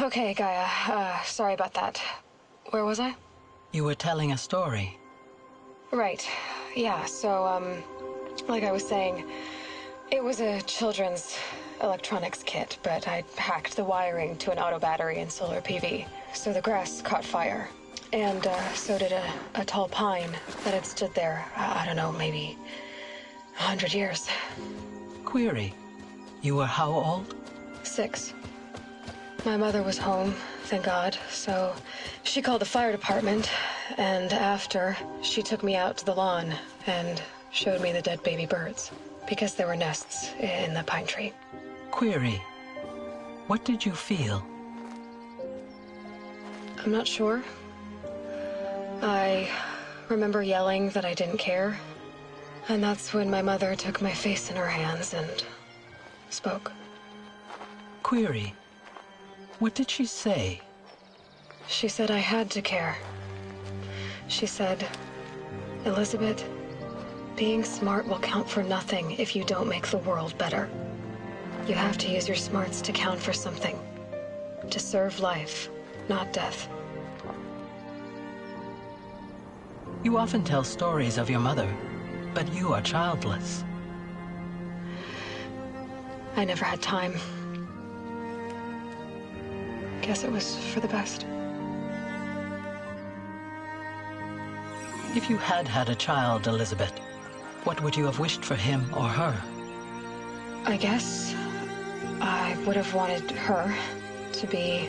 Okay, Gaia. Sorry about that. Where was I? You were telling a story. Right. Yeah, so, like I was saying, it was a children's electronics kit, but I hacked the wiring to an auto battery and solar PV. So the grass caught fire. And, so did a tall pine that had stood there, I don't know, maybe 100 years. Query. You were how old? 6. My mother was home, thank God, so she called the fire department, and after, she took me out to the lawn and showed me the dead baby birds, because there were nests in the pine tree. Query. What did you feel? I'm not sure. I remember yelling that I didn't care, and that's when my mother took my face in her hands and spoke. Query. What did she say? She said I had to care. She said, Elizabeth, being smart will count for nothing if you don't make the world better. You have to use your smarts to count for something. To serve life, not death. You often tell stories of your mother, but you are childless. I never had time. Guess it was for the best. If you had had a child, Elizabeth, what would you have wished for him or her? I guess I would have wanted her to be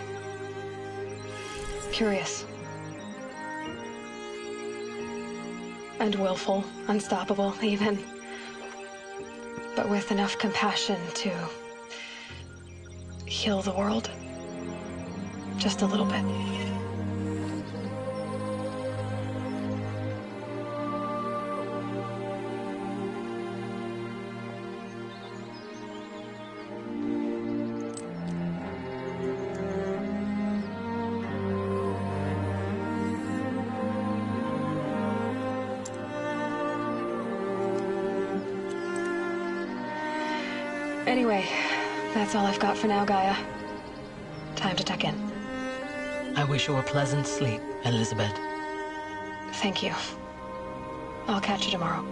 curious. And willful, unstoppable, even. But with enough compassion to heal the world. Just a little bit. Anyway, that's all I've got for now, Gaia. Time to tuck in. I wish you a pleasant sleep, Elizabeth. Thank you. I'll catch you tomorrow.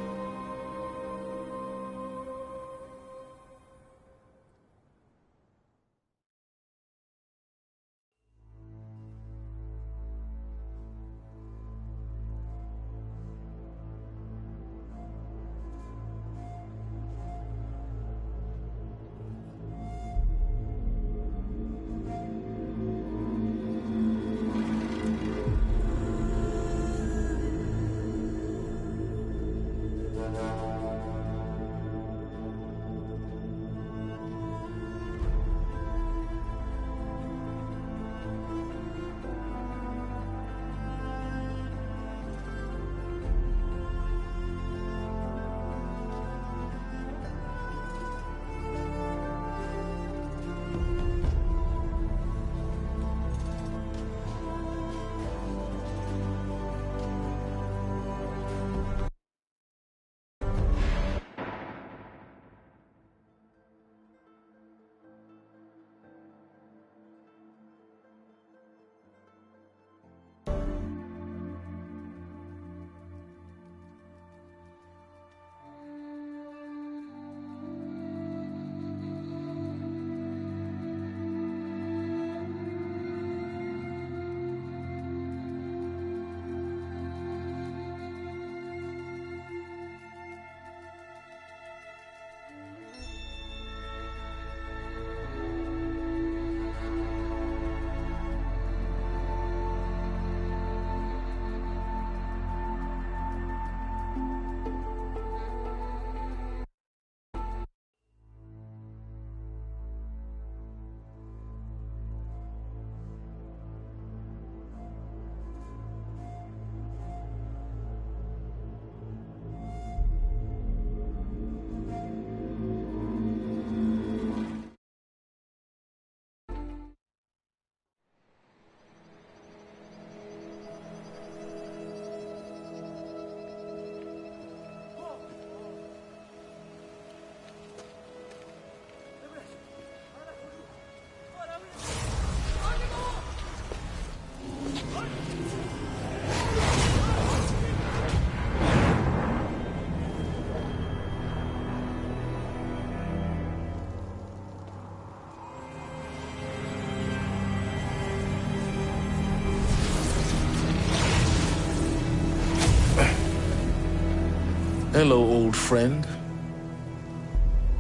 Hello, old friend.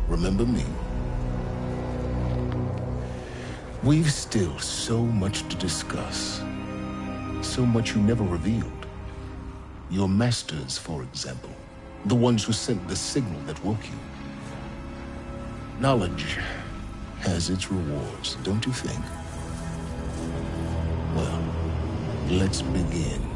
Remember me? We've still so much to discuss. So much you never revealed. Your masters, for example. The ones who sent the signal that woke you. Knowledge has its rewards, don't you think? Well, let's begin.